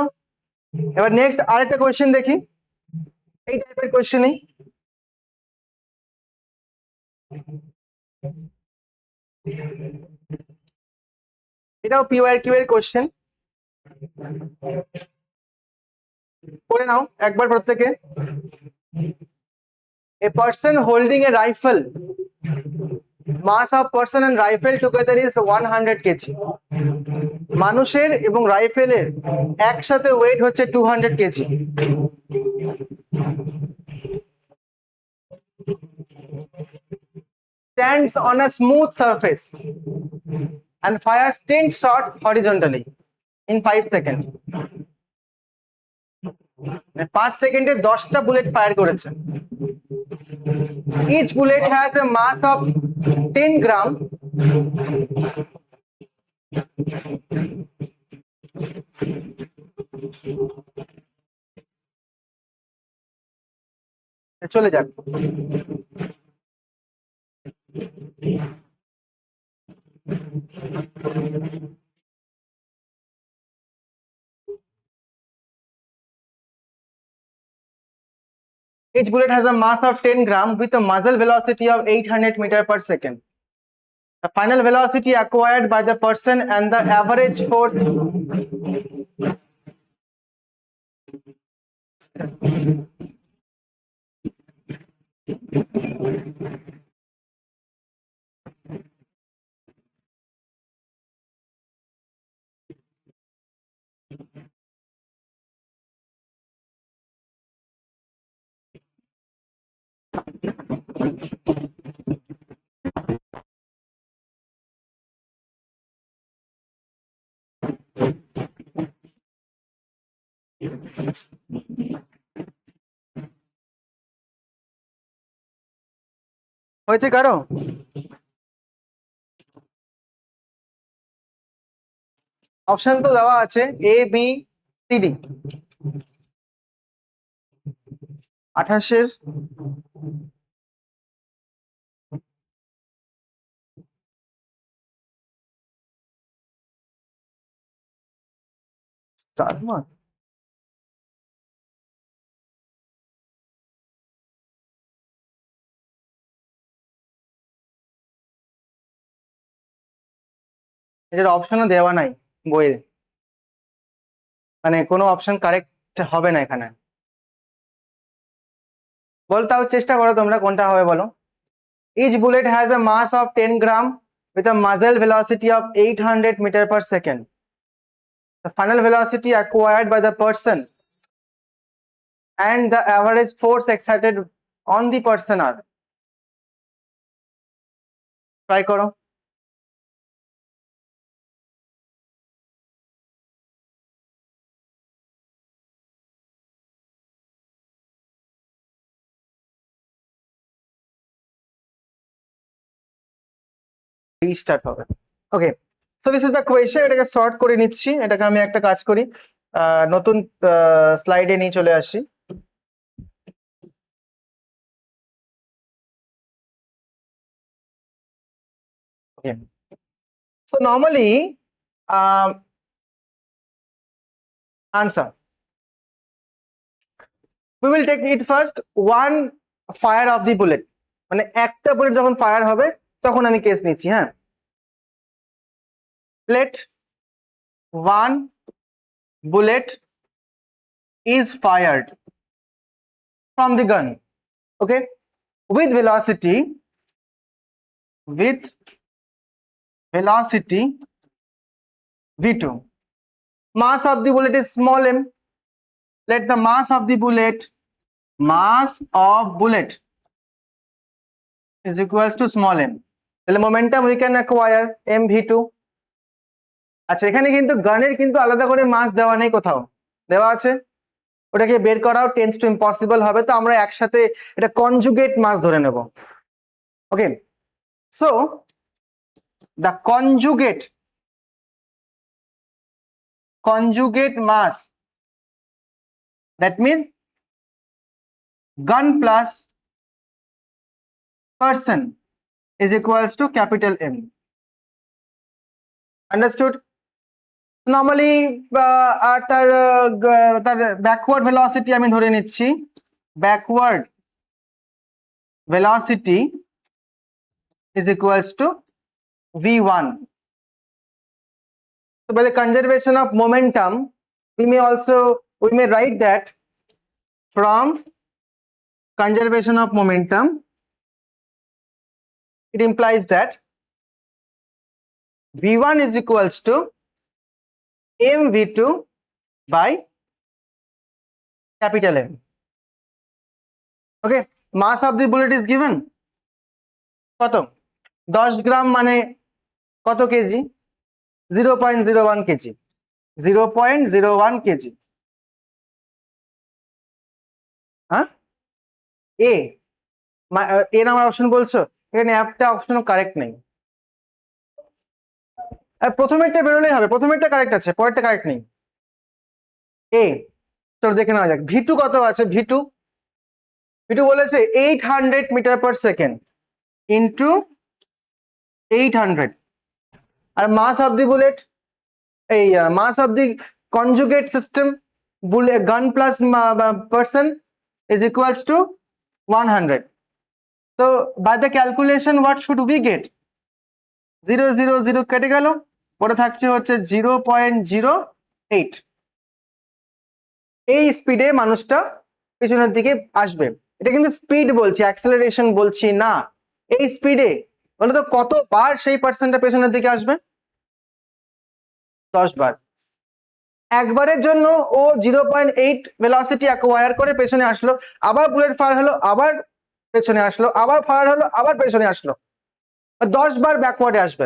এবার নেক্সট আরেকটা কোয়েশ্চেন দেখি, এই টাইপের কোয়েশ্চেনই। এটাও PYQ এর কোয়েশ্চেন, পড়ে নাও একবার প্রত্যেকে। A person holding a rifle, mass of person and rifle together is 100 kg. মানুষের এবং রাইফেলের একসাথে ওয়েট হচ্ছে 200 KG. stands on a smooth surface and fires 10 shots horizontally in 5 seconds. 5 সেকেন্ডে 10টা বুলেট ফায়ার করেছে। each bullet has a mass of 10 gram চলে যাক। Each bullet has a mass of 10 gram with a muzzle velocity of 800 meter per second. The final velocity acquired by the person and the average force হয়েছে কারো? Option তো দেওয়া আছে A B C D। 28-এর star mark, এটার অপশনও দেওয়া নাই বইয়ে, মানে কোনো অপশন কারেক্ট হবে না এখানে। বল, তাও চেষ্টা করো তোমরা কোনটা হবে বলো। Each bullet has a mass of 10 gram with a muzzle velocity of 800 meter per second. The final velocity acquired by the person and the average force exerted on the person are. Try করো। Restart হবে। Okay, so this is the question. এটাকে sort করে নিচ্ছি, এটাকে আমি একটা কাজ করি, নতুন স্লাইডে নিয়ে চলে আসি। Okay. So normally, answer. We will take it first one fire of the bullet, মানে একটা বুলেট যখন ফায়ার হবে তখন আমি কেস নিচ্ছি। হ্যাঁ, let one bullet is fired from the gun. Okay, with velocity v2. Mass of the bullet is small m. Let the mass of bullet is equals to small m. তাহলে momentum we can acquire mv2. আচ্ছা, এখানে কিন্তু গানের কিন্তু আলাদা করে মাস দেওয়া নেই, কোথাও দেওয়া আছে, ওটাকে বের করাও টেন্স টু ইম্পসিবল হবে, তো আমরা একসাথে এটা কনজুগেট মাস ধরে নেব। Okay, so the conjugate mass, that means gun plus person is equals to capital M. Understood? Normally আর তার ব্যাকওয়ার্ড ভেলোসিটি আমি ধরে নিচ্ছি, backward velocity is equals to v1. So by the conservation of momentum, we may write that from conservation of momentum, it implies that v1 is equals to mv2 by capital M. Okay, mass of the bullet is given কত, 10 গ্রাম মানে কত KG, 0.01 KG, 0.01 KG. হ্যাঁ, এ number option বলছো, এখানে একটা অপশনও correct নেই। প্রথমেরটা বেরোলেই হবে, প্রথমেরটা কারেক্ট আছে, পরেরটা কারেক্ট নেই। এ, চলো দেখে নেওয়া যাক ভি2 কত আছে। ভি2 বলেছে 800 মিটার পার সেকেন্ড ইন্টু 800, আর মাস অফ দি বুলেট, এই mass of the conjugate system gun plus person is equals to 100. So by the calculation what should we get? 0 0 0 কেটে গেল, পরে থাকছে হচ্ছে 0.08। এই স্পিডে মানুষটা পেছনের দিকে আসবে। এটা কিন্তু স্পিড বলছি, অ্যাক্সেলারেশন বলছি না। এই স্পিডে বলে তো কতবার সেই পার্সনটা পেছনের দিকে আসবে? 10 বার। একবারের জন্য ও 0.8 ভেলোসিটি অ্যাকোয়ার করে পেছনে আসলো, আবার বুলেট ফায়ার হলো, আবার পেছনে আসলো, আবার ফায়ার হলো, আবার পেছনে আসলো, 10 বার ব্যাকওয়ার্ডে আসবে।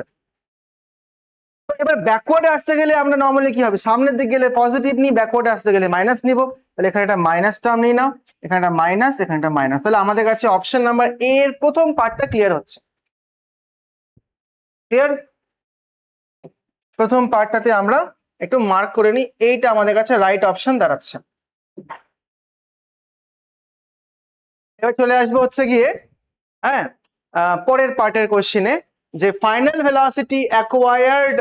এবার ব্যাকওয়ার্ডে আসতে গেলে আমরা নর্মালি কি হবে, সামনের দিকে গেলে পজিটিভ নিই, ব্যাকওয়ার্ডে আসতে গেলে মাইনাস নিব। তাহলে এখানে একটা মাইনাস টার্ম নিয়ে নাও, এখানে একটা মাইনাস, এখানে একটা মাইনাস। তাহলে আমাদের কাছে অপশন নাম্বার এ এর প্রথম পার্টটা ক্লিয়ার হচ্ছে। ক্লিয়ার? প্রথম পার্টটাতে আমরা একটু মার্ক করে নিই, এইটা আমাদের কাছে রাইট অপশন দাঁড়াচ্ছে। এবার চলে আসবো হচ্ছে গিয়ে হ্যাঁ পরের পার্টের কোশ্চেনে, যে final velocity acquired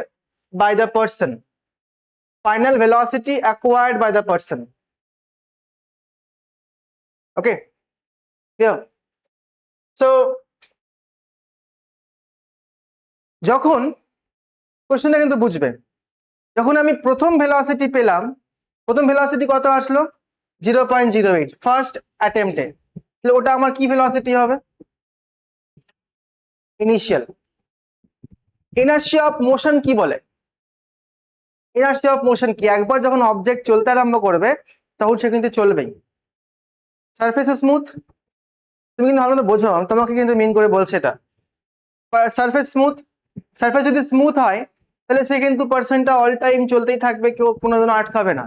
by the person, final velocity acquired by the person. Okay, clear? So যখন কোশ্চেনটা কিন্তু বুঝবে, যখন আমি প্রথম ভেলোসিটি পেলাম, প্রথম ভেলোসিটি কত আসলো, 0.08 ফার্স্ট অ্যাটেম্পটে, তাহলে ওটা আমার কি ভেলোসিটি হবে? ইনিশিয়াল। ইনার্শিয়া অফ মোশন কি বলে? ইনার্শিয়া অফ মোশন কি, একবার যখন অবজেক্ট চলতে আরম্ভ করবে তখন সে কিন্তু চলবেই। সারফেস স্মুথ, তুমি কিন্তু ভালো মতো বোঝো, তোমাকে কিন্তু মিন করে বলছে এটা। সারফেস স্মুথ, সারফেস যদি স্মুথ হয় তাহলে সে কিন্তু পার্সনটা অল টাইম চলতেই থাকবে, কেউ কোনো দিনও আটকাবে না।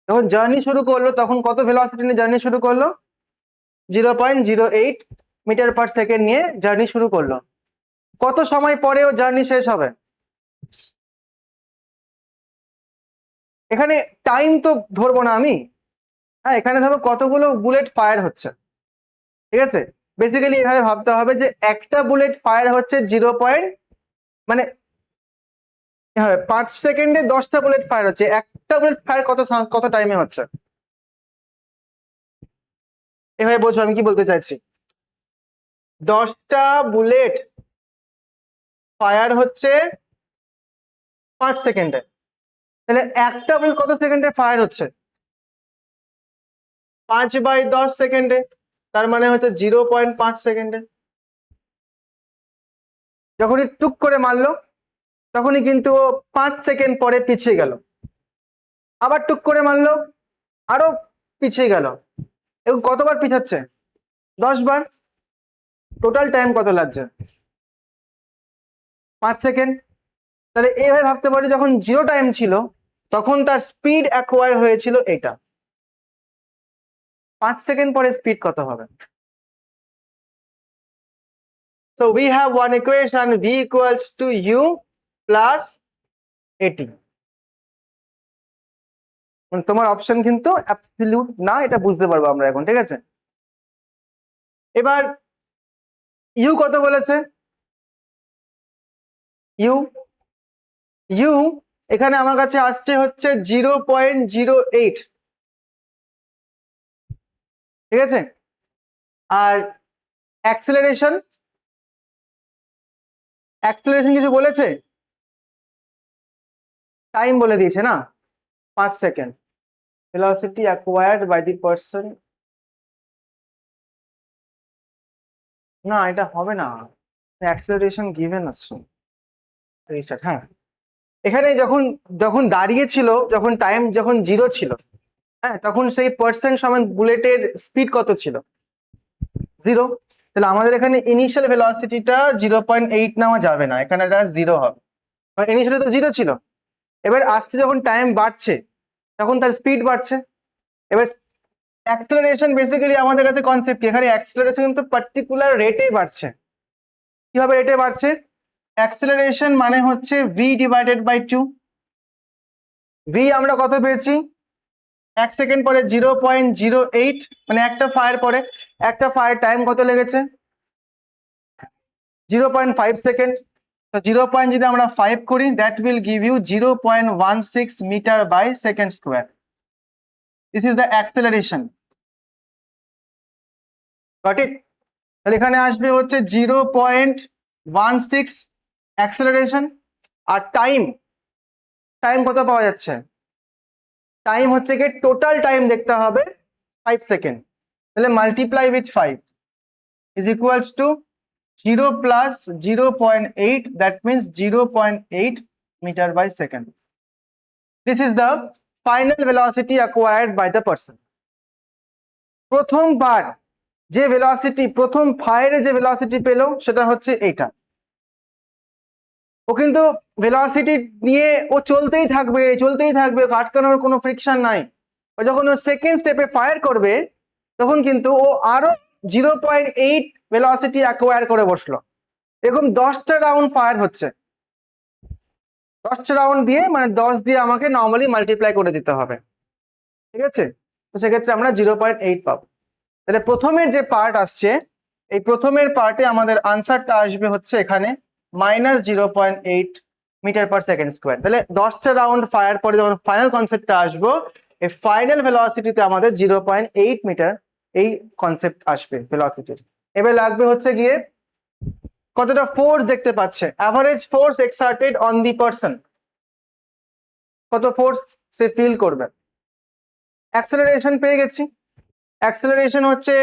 যখন জার্নি শুরু করলো তখন কত ভেলোসিটি নিয়ে জার্নি শুরু করলো? 0.08 মিটার পার সেকেন্ড নিয়ে জার্নি শুরু করলো। কত সময় পরেও জার্নি শেষ হবে? এখানে টাইম তো ধরবো না আমি, হ্যাঁ এখানে ধরো কতগুলো বুলেট ফায়ার হচ্ছে, ঠিক আছে? বেসিক্যালি এভাবে ভাবতে হবে যে একটা বুলেট ফায়ার হচ্ছে 5 সেকেন্ডে 10টা বুলেট ফায়ার হচ্ছে, একটা বুলেট ফায়ার কত টাইমে হচ্ছে? এভাবে বোঝো আমি কি বলতে চাইছি। 10টা বুলেট ফায়ার হচ্ছে 5 সেকেন্ডে, তাহলে একটা বুলেট কত সেকেন্ডে ফায়ার হচ্ছে? 5/10 সেকেন্ডে। তার মানে হচ্ছে 0.5 সেকেন্ডে। যখনই টুক করে মারলো তখনই কিন্তু ও 5 সেকেন্ড পরে পিছিয়ে গেল, আবার টুক করে মারলো আরো পিছিয়ে গেল। এবং কতবার পিছাচ্ছে? 10 বার। টোটাল টাইম কত লাগছে? 5 সেকেন্ড। তাহলে এইভাবে ভাবতে পারি যখন জিরো টাইম ছিল তখন তার স্পিড অ্যাকোয়ার হয়েছিল এটা। 5 সেকেন্ড পরে স্পিড কত হবে? So we have one equation v equals to u plus at। মানে তোমার অপশন কিন্তু অ্যাবসলিউট না, এটা বুঝতে পারবো আমরা এখন, ঠিক আছে? এবার ইউ কত বলেছে? ইউ ইউ এখানে আমার কাছে আসছে হচ্ছে 0.08, ঠিক আছে? আর অ্যাক্সেলারেশন কিছু বলেছে? টাইম বলে দিয়েছে না, 5 second. velocity acquired by the person, না এটা হবে না, অ্যাক্সেলারেশন গিভেন আছে। রিস্টার্ট, হ্যাঁ। এখানে যখন যখন দাঁড়িয়েছিল, যখন টাইম যখন জিরো ছিল, হ্যাঁ, তখন সেই পার্সেন্ট সমান বুলেটের স্পিড কত ছিল? 0। তাহলে আমাদের এখানে ইনিশিয়াল ভেলোসিটিটা 0.8 নেওয়া যাবে না, এখানে এটা 0 হবে, কারণ ইনিশিয়ালি তো 0 ছিল। এবার আস্তে যখন টাইম বাড়ছে তখন তার স্পিড বাড়ছে। এবার অ্যাক্সেলারেশন বেসিক্যালি আমাদের কাছে কনসেপ্ট কি, এখানে অ্যাক্সেলারেশন কিন্তু পার্টিকুলার রেটে বাড়ছে। কিভাবে রেটে বাড়ছে? অ্যাক্সেলারেশন মানে হচ্ছে v ডিভাইডেড বাই 2। v আমরা কত পেয়েছি? 1 সেকেন্ড পরে 0.08, মানে একটা ফায়ার পরে একটা ফায়ার টাইম কত লেগেছে? 0.5 সেকেন্ড। তো 0 পয়েন্ট যদি আমরা 5 করি, that will give you 0.16 metre by second square. This is the acceleration. Got it? তাহলে এখানে আসবে হচ্ছে 0.16 অ্যাক্সেলারেশন। আর টাইম কত পাওয়া যাচ্ছে? টাইম হচ্ছে কি টোটাল টাইম দেখতে হবে 5 সেকেন্ড, তাহলে multiply with 5 is equals two 0 plus 0.8, that means 0.8 meter by second. This is the final velocity acquired by the person. প্রথমবার যে ভেলোসিটি, প্রথম ফায়ারে যে ভেলোসিটি পেলো সেটা হচ্ছে এটা। ও কিন্তু ভেলোসিটি নিয়ে ও চলতেই থাকবে, আটকানোর কোনো ফ্রিকশন নাই। ও যখন ও সেকেন্ড স্টেপে ফায়ার করবে তখন কিন্তু ও আরো 0.8 ভেলোসিটি অ্যাকোয়ার করে বসলো। এরকম 10টা রাউন্ড ফায়ার হচ্ছে, 10টা রাউন্ড দিয়ে মানে 10 দিয়ে আমাকে নর্মালি মাল্টিপ্লাই করে দিতে হবে, ঠিক আছে? তো সেক্ষেত্রে আমরা 0.8 পাবো। তাহলে প্রথমের যে পার্ট আসছে, এই প্রথমের পার্টে আমাদের আনসারটা আসবে হচ্ছে এখানে -0.8 মিটার পার সেকেন্ড স্কোয়ার। তাহলে 10টা রাউন্ড ফায়ার পরে যখন ফাইনাল কনসেপ্টটা আসবো, এই ফাইনাল ভেলোসিটিতে আমাদের 0.8 মিটার এই কনসেপ্ট আসবে ভেলোসিটির। এবার লাগবে হচ্ছে গিয়ে কতটা ফোর্স দেখতে পাচ্ছে, average force exerted on the person, কত ফোর্স সে ফিল করবে। অ্যাক্সেলারেশন পেয়ে গেছি, অ্যাক্সেলারেশন হচ্ছে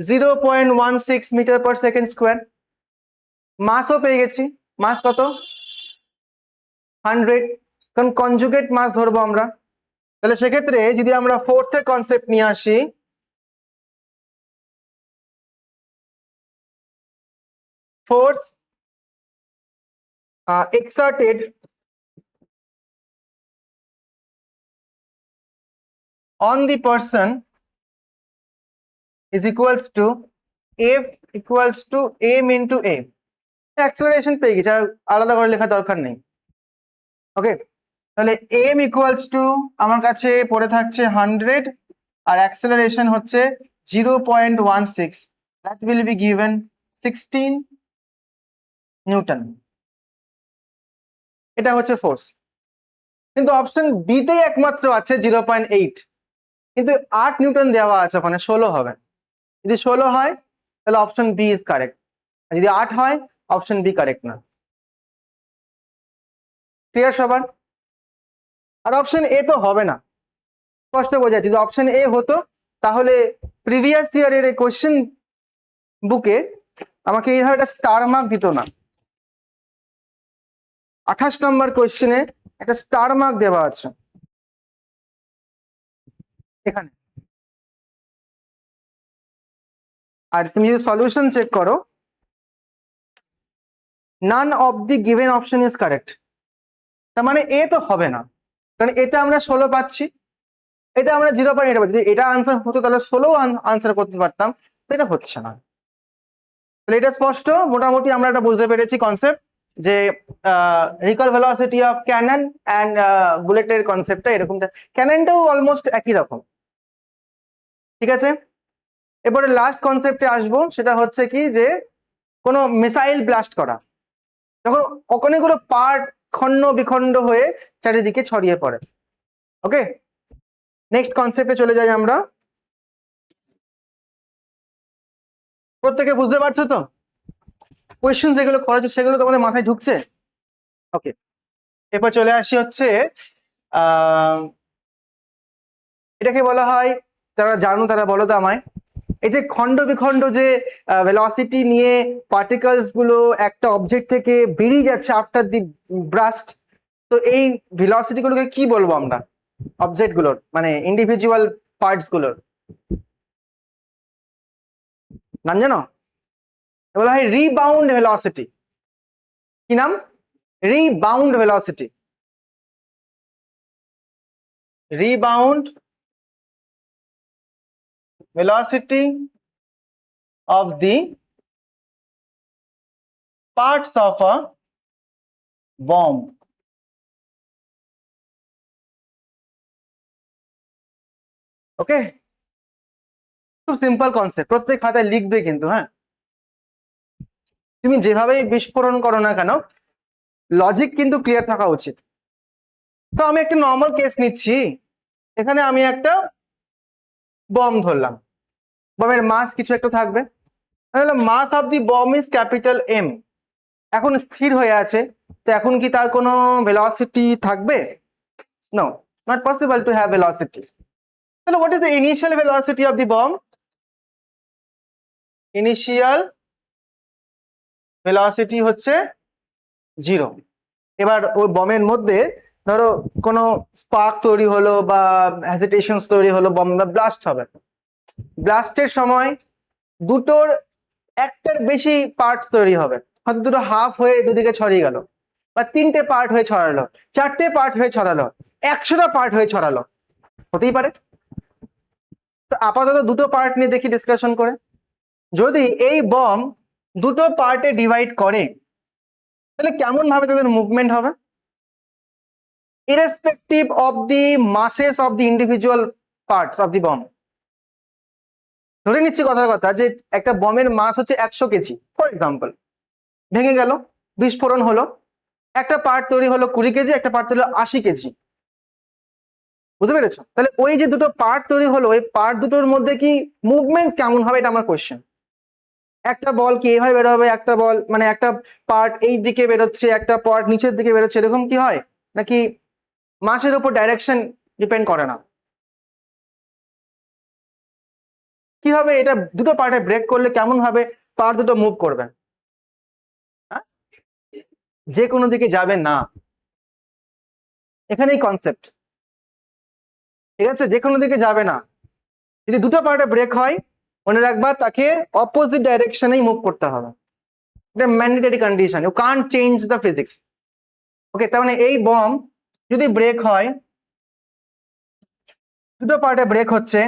0.16 মিটার পার সেকেন্ড স্কোয়ার। মাসও পেয়ে গেছি, মাস কত? 100, কারণ কনজুগেট মাস ধরবো আমরা। তাহলে সেক্ষেত্রে যদি আমরা ফোর্থের কনসেপ্ট নিয়ে আসি, force exerted on the person is equals to F equals to m into a। Acceleration পেয়ে গেছি, আর আলাদা করে লেখা দরকার নেই। ওকে, তাহলে m ইকুয়ালস টু আমার কাছে পড়ে থাকছে 100 আর অ্যাক্সেলারেশন হচ্ছে 0.16, that will be given 16 Newton. এটা হচ্ছে ফোর্স। কিন্তু অপশন বি তেই একমাত্র আছে 0.8, কিন্তু 8 নিউটন দেওয়া আছে, ওখানে 16 হবে। যদি 16 হয় তাহলে অপশন বি ইজ কারেক্ট, আর যদি 8 হয় অপশন বি কারেক্ট না। ক্লিয়ার সবার? আর অপশন এ তো হবে না, স্পষ্ট বোঝা যাচ্ছে। যদি অপশন এ হতো তাহলে প্রিভিয়াস ইয়ারের এই কোশ্চেন বুকে আমাকে এইভাবে একটা স্টার মার্ক দিত না। 28 নম্বর কোয়েশ্চেনে একটা স্টার মার্ক দেওয়া আছে এখানে। আর তুমি যদি সলিউশন চেক করো, none of the given option is correct. তার মানে এ তো হবে না, কারণ এটা আমরা 16 পাচ্ছি, এটা আমরা 0.8 পাচ্ছি। যদি এটা আনসার হতো তাহলে 16 আনসার করতে পারতাম, এটা হচ্ছে না। তাহলে এটা স্পষ্ট, মোটামুটি আমরা এটা বুঝতে পেরেছি কনসেপ্ট, যে recoil velocity of cannon and বুলেটের কনসেপ্টটা এরকমটা। ক্যাননটাও অলমোস্ট একই রকম, ঠিক আছে। এরপরে লাস্ট কনসেপ্টে আসবো, সেটা হচ্ছে কি যে কোনো মিসাইল ব্লাস্ট করা, যখন অনেকগুলো পার্ট খণ্ড বিখণ্ড হয়ে চারিদিকে ছড়িয়ে পড়ে। ওকে, নেক্সট কনসেপ্টে চলে যাই আমরা। প্রত্যেকে বুঝতে পারছো তো? কোয়েশ্চেন যেগুলো করেছো সেগুলো তোমাদের মাথায় ঢুকছে? ওকে, এরপর চলে আসি হচ্ছে এটাকে বলা হয়, যারা জানো তারা বলো তো আমায়, এই যে খণ্ড বিখণ্ড যে ভেলোসিটি নিয়ে পার্টিকেলস গুলো একটা অবজেক্ট থেকে বেরিয়ে যাচ্ছে আফটার দি ব্রাস্ট, তো এই ভেলোসিটি গুলোকে কি বলবো আমরা? অবজেক্ট গুলোর মানে ইন্ডিভিজুয়াল পার্টস গুলোর নাম জানো? বলা হয় রিবাউন্ড ভেলোসিটি। কি নাম? Rebound velocity. Rebound velocity of the parts of a bomb. ওকে, খুব সিম্পল কনসেপ্ট, প্রত্যেক খাতায় লিখবে কিন্তু। হ্যাঁ, তুমি যেভাবেই বিস্ফোরণ করো না কেন, লজিক কিন্তু ক্লিয়ার থাকা উচিত। তো আমি একটা নর্মাল কেস নিচ্ছি, এখানে আমি একটা বম ধরলাম, বমের মাস কিছু একটা থাকবে, তাহলে mass of the bomb is capital M. এখন স্থির হয়ে আছে, তো এখন কি তার কোনো ভেলোসিটি থাকবে? No, not possible to have velocity. তাহলে what is the initial velocity of the bomb? Initial velocity হচ্ছে 0। এবার ওই বমের মধ্যে ধরো কোনো স্পার্ক তৈরি হলো বা হ্যাজিটেশনস তৈরি হলো, বম ব্লাস্ট হবে। ব্লাস্টের সময় দুটোর একটার বেশি পার্ট তৈরি হবে, হয়তো দুটো হাফ হয়ে দুদিকে ছড়িয়ে গেল, বা 3টে পার্ট হয়ে ছড়ালো, 4টে পার্ট হয়ে ছড়ালো, 100টা পার্ট হয়ে ছড়ালো, হতেই পারে। তো আপাতত দুটো পার্ট নিয়ে দেখি ডিসকাশন করে, যদি এই বম দুটো পার্টে ডিভাইড করে তাহলে কেমন ভাবে তাদের মুভমেন্ট হবে, irrespective of the masses of the individual parts of the bomb. ধরে নিচ্ছি কথার কথা যে একটা বমের মাস হচ্ছে 100 কেজি ফর এক্সাম্পল, ভেঙে গেল, বিস্ফোরণ হলো, একটা পার্ট তৈরি হলো 20 কেজি, একটা পার্ট তৈরি হলো 80 কেজি। বুঝতে পেরেছো? তাহলে ওই যে দুটো পার্ট তৈরি হলো, ওই পার্ট দুটোর মধ্যে কি মুভমেন্ট কেমন হবে, এটা আমার কোয়েশ্চেন। একটা বল কি এইভাবে বেরোবে, একটা বল মানে একটা পার্ট এই দিকে বেরোচ্ছে, একটা পার্ট নিচের দিকে বেরোচ্ছে, এরকম কি হয়? নাকি মাসের উপর ডাইরেকশন ডিপেন্ড করে না? কিভাবে এটা দুটো পার্টে ব্রেক করলে কেমন ভাবে পার্ট দুটো মুভ করবে? হ্যাঁ, যে কোনো দিকে যাবে না, এখানেই কনসেপ্ট। ঠিক আছে, যে কোনো দিকে যাবে না। যদি দুটো পার্টে ব্রেক হয়, মনে রাখবা তাকে অপোজিট ডাইরেকশনেই মুভ করতে হবে, এটা mandatory condition, you can't change the physics. Okay, তার মানে এই বম যদি ব্রেক হয়, দুটো পার্টে ব্রেক হচ্ছে,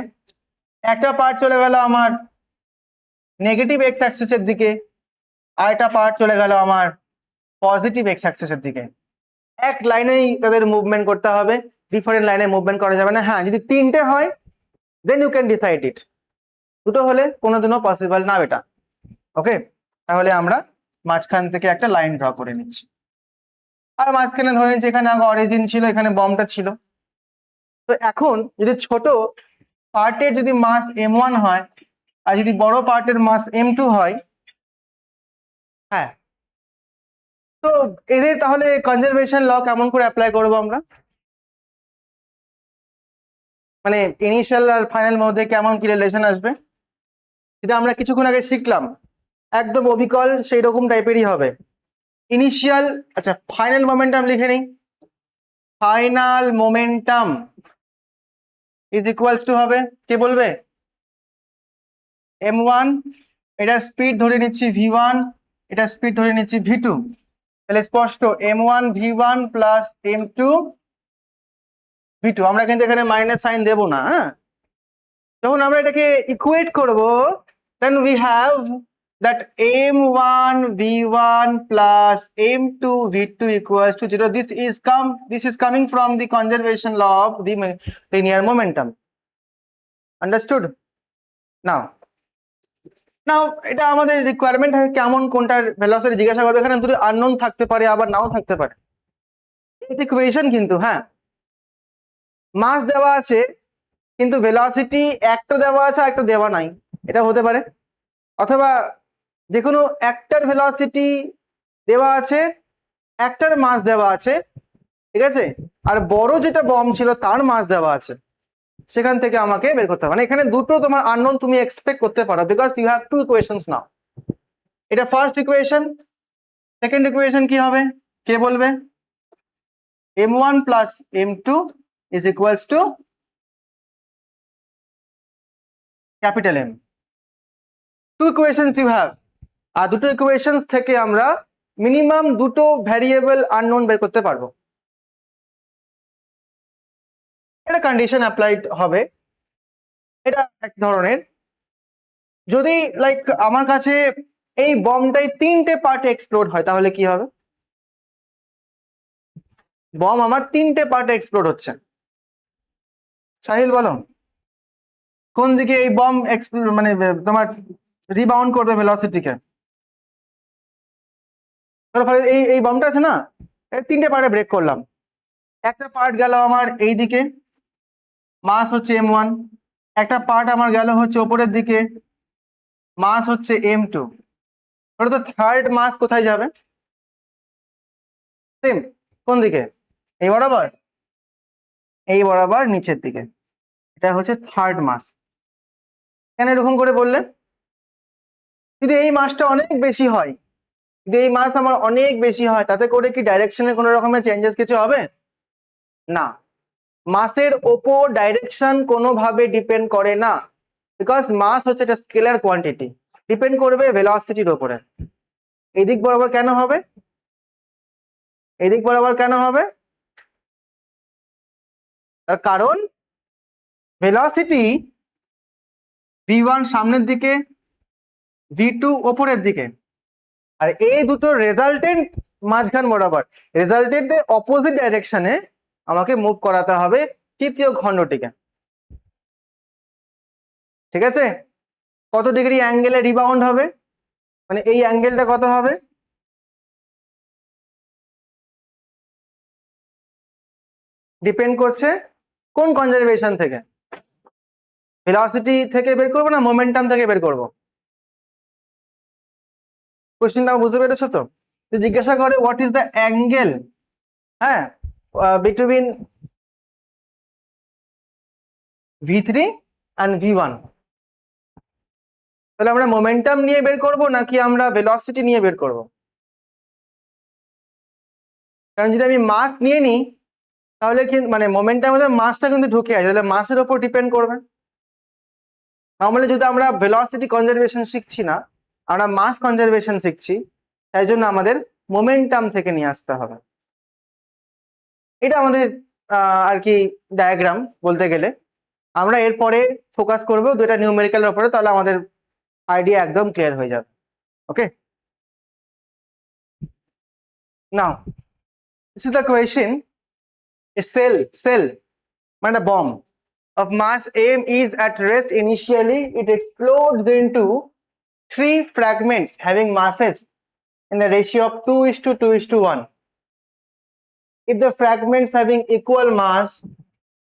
একটা পার্ট চলে গেল আমার নেগেটিভ এক্স অ্যাক্সিসের দিকে, আর একটা পার্ট চলে গেল আমার পজিটিভ এক্স অ্যাক্সিসের দিকে। এক লাইনেই তাদের মুভমেন্ট করতে হবে, ডিফারেন্ট লাইনে মুভমেন্ট করা যাবে না। হ্যাঁ, যদি 3টে হয় দেন ইউ ক্যান ডিসাইড ইট, দুটো হলে কোনোদিনও পসিবল না এটা। ওকে, তাহলে আমরা মাঝখান থেকে একটা লাইন ড্র করে নিচ্ছি, আর মাঝখানে ধরে নিচ্ছি এখানে আগে অরিজিন ছিল, এখানে বমটা ছিল। তো এখন যদি ছোট পার্টের যদি মাস m1 হয়, আর যদি বড় পার্টের মাস m2 হয়, হ্যাঁ, তো এদের তাহলে কনজারভেশন ল কেমন করে অ্যাপ্লাই করবো আমরা? মানে ইনিশিয়াল আর ফাইনাল মধ্যে কেমন কি রিলেশন আসবে, যেটা আমরা কিছুক্ষণ আগে শিখলাম। একদম অবিকল সেই রকম টাইপেরই হবে। ইনিশিয়াল, আচ্ছা ফাইনাল মোমেন্টাম লিখে নিই। Final momentum is equals to হবে, কে বলবে? m1, এটার স্পিড ধরে নিচ্ছি v1, এটার স্পিড ধরে নিচ্ছি v2। তাহলে স্পষ্ট m1 v1 plus m2 v2। আমরা কিন্তু এখানে মাইনাস সাইন দেব না, হ্যাঁ। যখন আমরা এটাকে ইকুয়েট করব, then we have that m1 v1 plus m2 v2 equals to 0. This is coming from the conservation law of the linear momentum. Understood? Now এটা আমাদের রিকোয়ারমেন্ট হয় কেমন, কোনটার ভেলোসিটি জিজ্ঞাসা করবে। এখানে দুটো আননোন থাকতে পারে, আবার নাও থাকতে পারে। এটা ইকুয়েশন কিন্তু, হ্যাঁ, মাস দেওয়া আছে কিন্তু ভেলোসিটি একটা দেওয়া আছে আর একটা দেওয়া নাই, এটা হতে পারে। অথবা যে কোনো একটার ভেলোসিটি দেওয়া আছে, একটার মাস দেওয়া আছে, ঠিক আছে, আর বড় যেটা বম ছিল তার মাস দেওয়া আছে, সেখান থেকে আমাকে বের করতে হবে। মানে এখানে দুটো তোমার আননোন তুমি এক্সপেক্ট করতে পারো, because you have two equations now. এটা ফার্স্ট ইকুয়েশন। সেকেন্ড ইকুয়েশন কি হবে, কে বলবে? m1 plus m2 is equals to capital M। Two equations you have. আর দুটো ইকুয়েশনস থেকে আমরা মিনিমাম দুটো ভ্যারিয়েবল আননোন বের করতে পারবো। এটা কন্ডিশন অ্যাপ্লাইড হবে। এটা এক ধরনের, যদি লাইক আমার কাছে এই বমটাই তিনটে পার্টে এক্সপ্লোড হয়, তাহলে কি হবে? বম আমার তিনটে পার্টে এক্সপ্লোড হচ্ছে, সাহিল বলো কোন দিকে এই বম মানে তোমার রিবাউন্ড করবে ভেলোসিটিকে? এই এই বমটা আছে না, এর তিনটে পার্টে ব্রেক করলাম। একটা পার্ট গেল আমার এই দিকে, মাস হচ্ছে m1। একটা পার্ট আমার গেল হচ্ছে ওপরের দিকে, মাস হচ্ছে m2। ওটা তো থার্ড মাস কোথায় যাবে? সেম, কোন দিকে? এই বরাবর, এই বরাবর নিচের দিকে। এটা হচ্ছে থার্ড মাস। কেন এরকম করে বললে? যদি এই মাসটা অনেক বেশি হয়, যদি এই মাস আমার অনেক বেশি হয়, তাতে করে কি ডাইরেকশনে কোনো রকমের চেঞ্জেস কিছু হবে না? মাসের ওপর ডাইরেকশন কোনোভাবে ডিপেন্ড করে না, বিকজ মাস হচ্ছে একটা স্কেলার কোয়ান্টিটি, ডিপেন্ড করবে ভেলোসিটির ওপরে। এদিক বরাবর কেন হবে? এদিক বরাবর কেন হবে? তার কারণ ভেলোসিটি v1 সামনের দিকে, v2 ওপরের দিকে, আর এই দুটো রেজাল্টেন্ট মাঝখান বরাবর, রেজাল্টেন্ট অপোজিট ডাইরেকশনে আমাকে মুভ করাতে হবে তৃতীয় খণ্ডটিকে। ঠিক আছে? কত ডিগ্রি অ্যাঙ্গেলে রিবাউন্ড হবে, মানে এই অ্যাঙ্গেলটা কত হবে? ডিপেন্ড করছে কোন কনজারভেশন থেকে, ভেলোসিটি থেকে বের করবো না মোমেন্টাম থেকে বের করবো? কোশ্চেনটা বুঝতে পেরেছো তো? জিজ্ঞাসা করে হোয়াট ইজ দ্য অ্যাঙ্গেল, হ্যাঁ, বিটুইন v3 and v1। তাহলে আমরা মোমেন্টাম নিয়ে বের করব নাকি আমরা ভেলোসিটি নিয়ে বের করব? কারণ যদি আমি মাস নিয়ে নিই, তাহলে কিন্তু মানে মোমেন্টামের মধ্যে মাসটা কিন্তু ঢুকে আছে, তাহলে মাসের উপর ডিপেন্ড করবে। নর্মালি যদি আমরা ভেলোসিটি কনজারভেশন শিখছি না, আমরা মাস কনজারভেশন শিখছি, তাই জন্য আমাদের মোমেন্টাম থেকে নিয়ে আসতে হবে। এটা আমাদের আর কি ডায়াগ্রাম বলতে গেলে। আমরা এরপরে ফোকাস করব দুটা নিউমেরিক্যালের উপরে, তাহলে আমাদের আইডিয়া একদম ক্লিয়ার হয়ে যাবে। ওকে, নাও this is the question. A cell মানে bomb of mass m is at rest. Initially it explodes into 3 fragments having masses in the ratio of 2:2:1. If the fragments having equal mass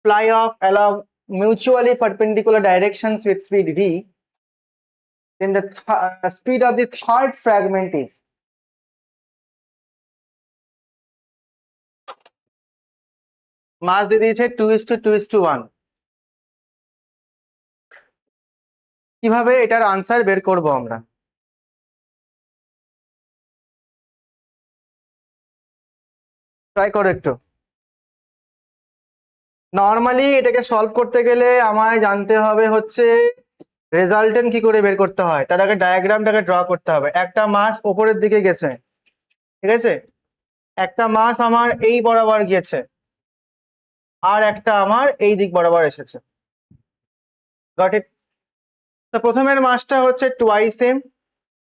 fly off along mutually perpendicular directions with speed v, then the speed of the third fragment is, মাস দিয়ে দিয়েছে 2:2:1। কিভাবে এটার answer বের করব আমরা? Try করো একটু। Normally এটাকে সলভ করতে গেলে আমায় জানতে হবে হচ্ছে রেজাল্টেন্ট কি করে বের করতে হয়, তার আগে ডায়াগ্রামটাকে ড্র করতে হবে। একটা মাস ওপরের দিকে গেছে, ঠিক আছে, একটা মাস আমার এই বরাবর গিয়েছে, আর একটা আমার এই দিক বরাবর এসেছে। Got it? তো প্রথমের মাসটা হচ্ছে টুয়াইস এম,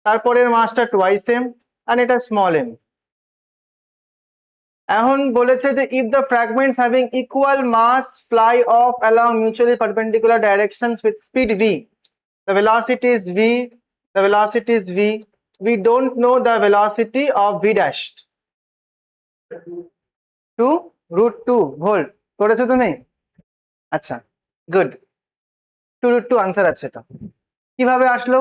তারপরের মাসটা টুয়াইস এম, আর এটা স্মল এম। এখন বলেছে যে if the fragments having equal mass fly off along mutually perpendicular directions with speed v, the velocity is v, the velocity is v, we don't know the velocity of v dashed, 2 √2 volt. করেছো তুমি? আচ্ছা, good. 2 √2 answer আছে। এটা কিভাবে আসলো?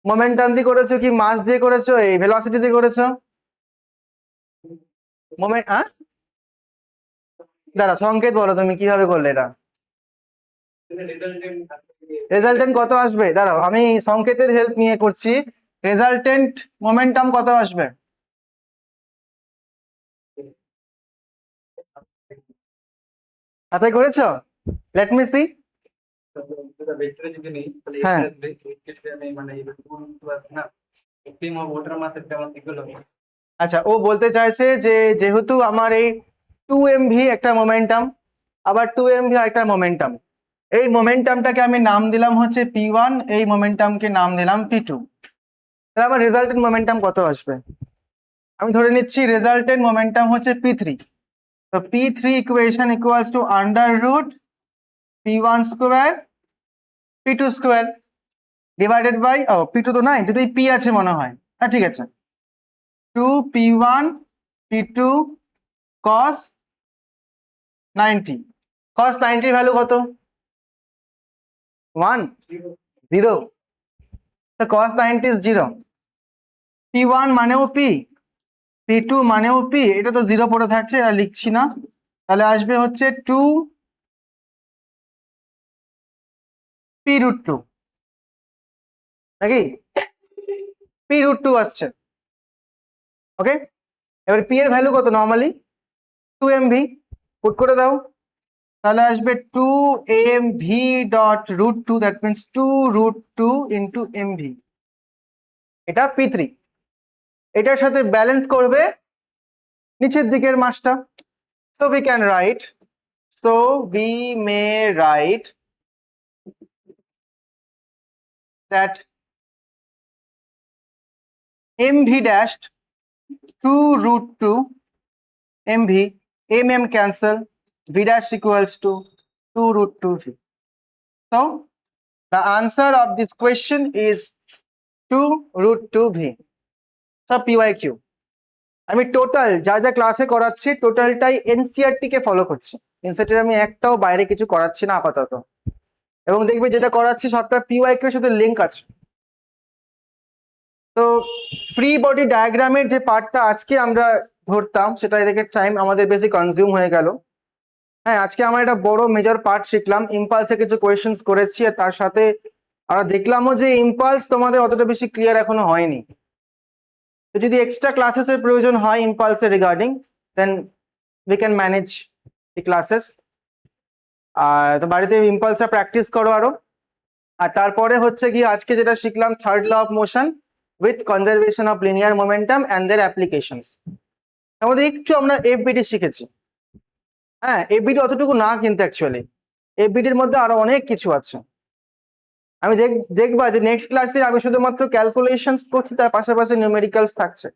Momentum দিয়ে করেছো কি মাস দিয়ে করেছো, এই ভেলোসিটি দিয়ে করেছো? মোমেন্ট, হ্যাঁ, দাঁড়া, সংকেত বলো তুমি কিভাবে করলে এটা। রেজাল্টেন্ট কত আসবে? দাঁড়াও, আমি সংকেতের হেল্প নিয়ে করছি। রেজাল্টেন্ট মোমেন্টাম কত আসবে? হাতে করেছো? Let me see. হ্যাঁ, আচ্ছা, ও বলতে চাইছে যে যেহেতু আমার এই 2mv একটা মোমেন্টাম, আবার 2mv একটা মোমেন্টাম, এই মোমেন্টামটাকে আমি নাম দিলাম হচ্ছে p1, এই মোমেন্টামকে নাম দিলাম p2, তাহলে আমার রেজাল্টেন্ট মোমেন্টাম কত আসবে? আমি ধরে নিচ্ছি রেজাল্টেন্ট মোমেন্টাম হচ্ছে p3। তো p3 equation equals to √p1 square p2 square divided by, ও p2 তো নাই, দুটোই p আছে মনে হয়। হ্যাঁ, ঠিক আছে, 2p1 p2 cos 90। cos 90 এর ভ্যালু কত? 1, 0। তো cos 90 is 0। p1 মানেও p, p2 মানেও p, এটা তো 0 পড়ে থাকছে, এটা লিখছি না। তাহলে আসবে হচ্ছে 2p√2, নাকি? p√2 আসছে। ওকে, এবার p এর ভ্যালু কত নর্মালি? 2mv, পুট করে দাও। তাহলে আসবে 2mv dot √2, that means 2√2 into mv। এটা p3, এটার সাথে ব্যালেন্স করবে নিচের দিকের মাসটা। So we can write, so we may right that mv dashed 2√2 mv, mm cancel, v dash equals to 2√2v. So the answer of this question is 2√2v. So pyq, আমি total যা যা ক্লাসে করাচ্ছি টোটালটাই এনসিইআরটি কে follow করছি। NCERT আমি একটাও বাইরে কিছু করাচ্ছি না আপাতত, এবং দেখবে যেটা করাচ্ছি সবটা পিওয়াইকিউ এর সাথে লিংক আছে। তো ফ্রি বডি ডায়াগ্রামের যে পার্টটা আজকে আমরা ধরতাম, সেটা এদিকে টাইম আমাদের বেশি কনজিউম হয়ে গেল। হ্যাঁ, আজকে আমরা একটা বড় মেজর পার্ট শিখলাম, ইম্পালসে কিছু কোয়েশ্চেন্স করেছি, আর তার সাথে আমরা দেখলামও যে ইম্পালস তোমাদের অতটা বেশি ক্লিয়ার এখনো হয়নি। তো যদি এক্সট্রা ক্লাসেসের প্রয়োজন হয় ইম্পালসের regarding, then we can manage the classes. আর তো বাড়িতে ইম্পালসটা প্র্যাকটিস করো আরো। আর তারপরে হচ্ছে কি আজকে যেটা শিখলাম, third law of motion with conservation of linear momentum and their applications. আমাদের একটু আমরা এফবিডি শিখেছি। হ্যাঁ, এফবিডি অতটুকু না কিন্তু অ্যাকচুয়ালি এফবিডির মধ্যে আরো অনেক কিছু আছে। আমি দেখবা যে নেক্সট ক্লাসে আমি শুধুমাত্র ক্যালকুলেশনস করছি, তার পাশাপাশি নিউমেরিক্যালস থাকছে,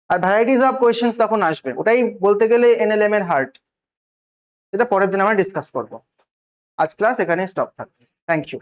আর ভ্যারাইটিস অফ কোয়েশ্চেন্স তখন আসবে। ওটাই বলতে গেলে এনএলএম এর হার্ট, যেটা পরের দিন আমরা ডিসকাস করবো। আজ ক্লাস এখানে স্টপ থাকবে। Thank you.